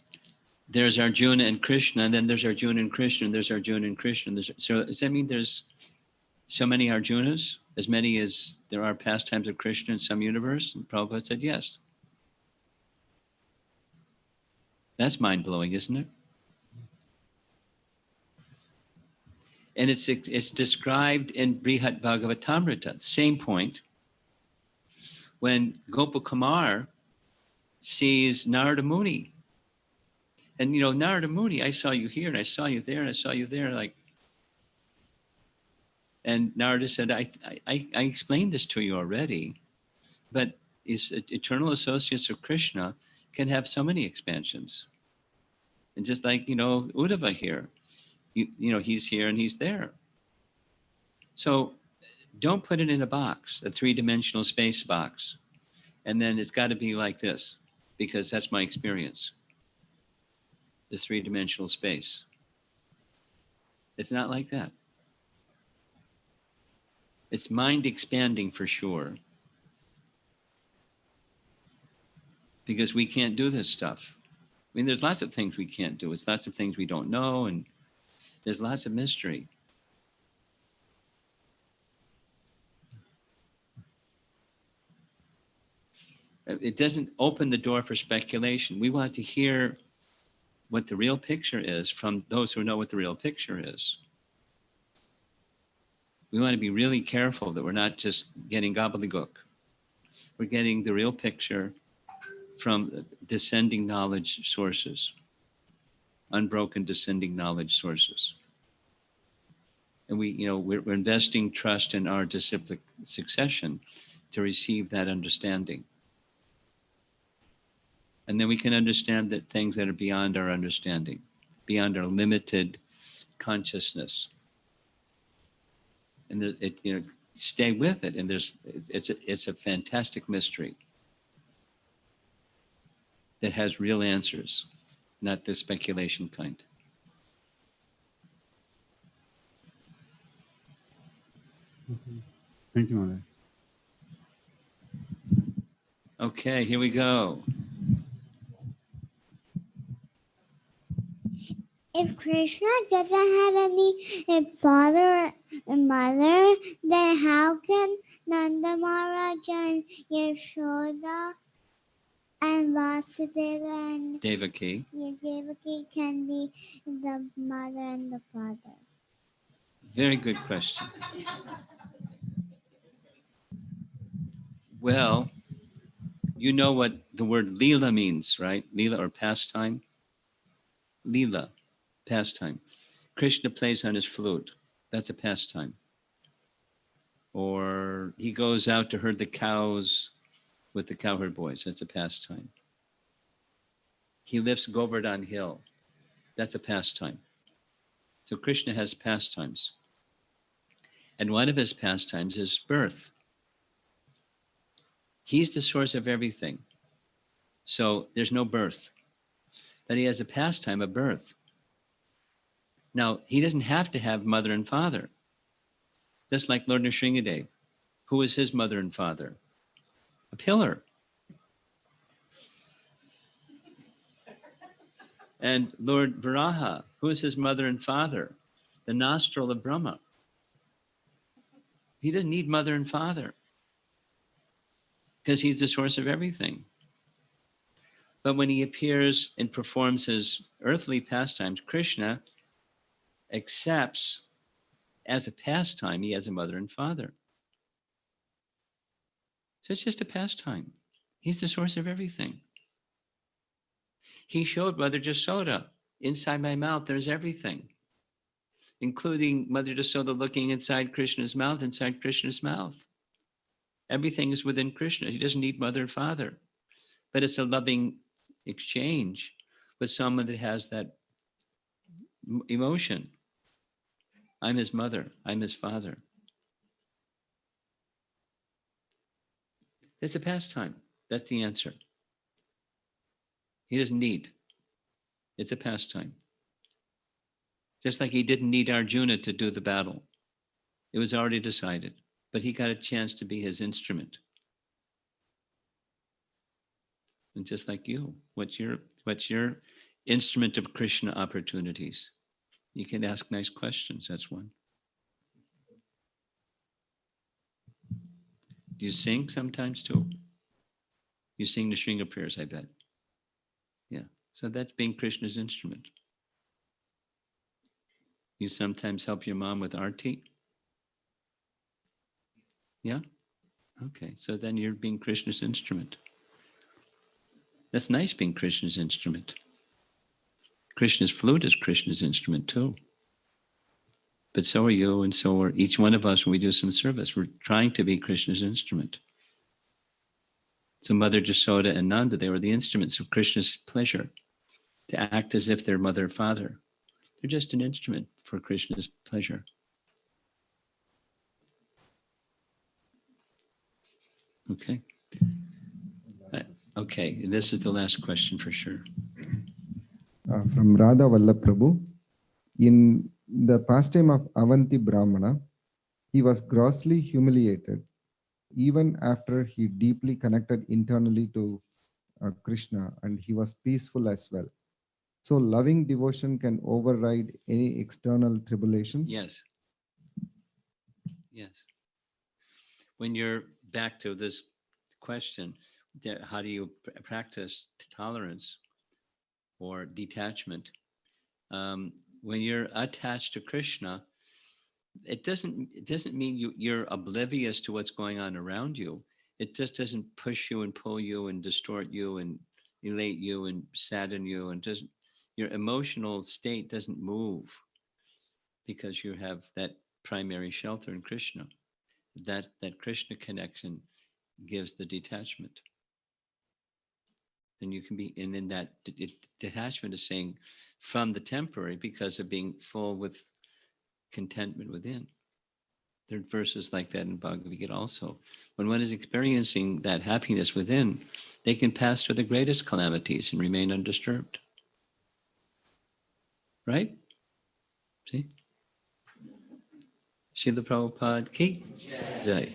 there's Arjuna and Krishna, and then there's Arjuna and Krishna, and there's Arjuna and Krishna. So does that mean there's so many Arjunas, as many as there are pastimes of Krishna in some universe? And Prabhupada said yes. That's mind-blowing, isn't it? And it's described in Brihat Bhagavatamrita, same point. When Gopakumar sees Narada Muni, and Narada Muni, I saw you here, and I saw you there, and I saw you there, like. And Narada said, I explained this to you already, but is eternal associates of Krishna can have so many expansions. And just like, Uddhava here, he's here and he's there. So don't put it in a box, a three-dimensional space box. And then it's got to be like this, because that's my experience. This three-dimensional space. It's not like that. It's mind expanding for sure. Because we can't do this stuff. I mean, there's lots of things we can't do. It's lots of things we don't know, and there's lots of mystery. It doesn't open the door for speculation. We want to hear what the real picture is from those who know what the real picture is. We want to be really careful that we're not just getting gobbledygook. We're getting the real picture from descending knowledge sources, unbroken descending knowledge sources. And we're investing trust in our disciplic succession to receive that understanding. And then we can understand that things that are beyond our understanding, beyond our limited consciousness. And stay with it. And it's a fantastic mystery that has real answers, not the speculation kind. Thank you, Maharaj. Okay, here we go. If Krishna doesn't have any father and mother, then how can Nanda Maharaj and Yashoda and Vasudeva and Devaki. Devaki can be the mother and the father? Very good question. Well, you know what the word lila means, right? Lila or pastime. Lila. Pastime. Krishna plays on his flute. That's a pastime. Or he goes out to herd the cows with the cowherd boys. That's a pastime. He lifts Govardhan Hill. That's a pastime. So Krishna has pastimes. And one of his pastimes is birth. He's the source of everything. So there's no birth. But he has a pastime of birth. Now, he doesn't have to have mother and father. Just like Lord Nrsingadev. Who is his mother and father? A pillar. And Lord Varaha, who is his mother and father? The nostril of Brahma. He doesn't need mother and father because he's the source of everything. But when he appears and performs his earthly pastimes, Krishna accepts as a pastime, he has a mother and father. So it's just a pastime. He's the source of everything. He showed Mother Jasoda, inside my mouth, there's everything, including Mother Jasoda looking inside Krishna's mouth, Everything is within Krishna. He doesn't need mother and father. But it's a loving exchange with someone that has that emotion. I'm his mother. I'm his father. It's a pastime. That's the answer. He doesn't need. It's a pastime. Just like he didn't need Arjuna to do the battle. It was already decided. But he got a chance to be his instrument. And just like you, what's your instrument of Krishna opportunities? You can ask nice questions. That's one. Do you sing sometimes too? You sing the Shringa prayers, I bet. Yeah. So that's being Krishna's instrument. You sometimes help your mom with arti? Yeah? Okay. So then you're being Krishna's instrument. That's nice being Krishna's instrument. Krishna's flute is Krishna's instrument too. But so are you, and so are each one of us when we do some service. We're trying to be Krishna's instrument. So Mother Jasoda and Nanda, they were the instruments of Krishna's pleasure, to act as if they're mother and father. They're just an instrument for Krishna's pleasure. Okay. Okay, this is the last question for sure. From Radha Vallaprabhu, in the pastime of Avanti Brahmana, he was grossly humiliated even after he deeply connected internally to Krishna, and he was peaceful as well. So loving devotion can override any external tribulations? Yes. Yes. When you're back to this question, how do you practice tolerance or detachment? When you're attached to Krishna, it doesn't mean you're oblivious to what's going on around you. It just doesn't push you and pull you and distort you and elate you and sadden you, and your emotional state doesn't move because you have that primary shelter in Krishna. That Krishna connection gives the detachment. And you can be, and then that detachment is saying from the temporary because of being full with contentment within. There are verses like that in Bhagavad Gita also. When one is experiencing that happiness within, they can pass through the greatest calamities and remain undisturbed. Right? See? Srila Prabhupada ki Jai.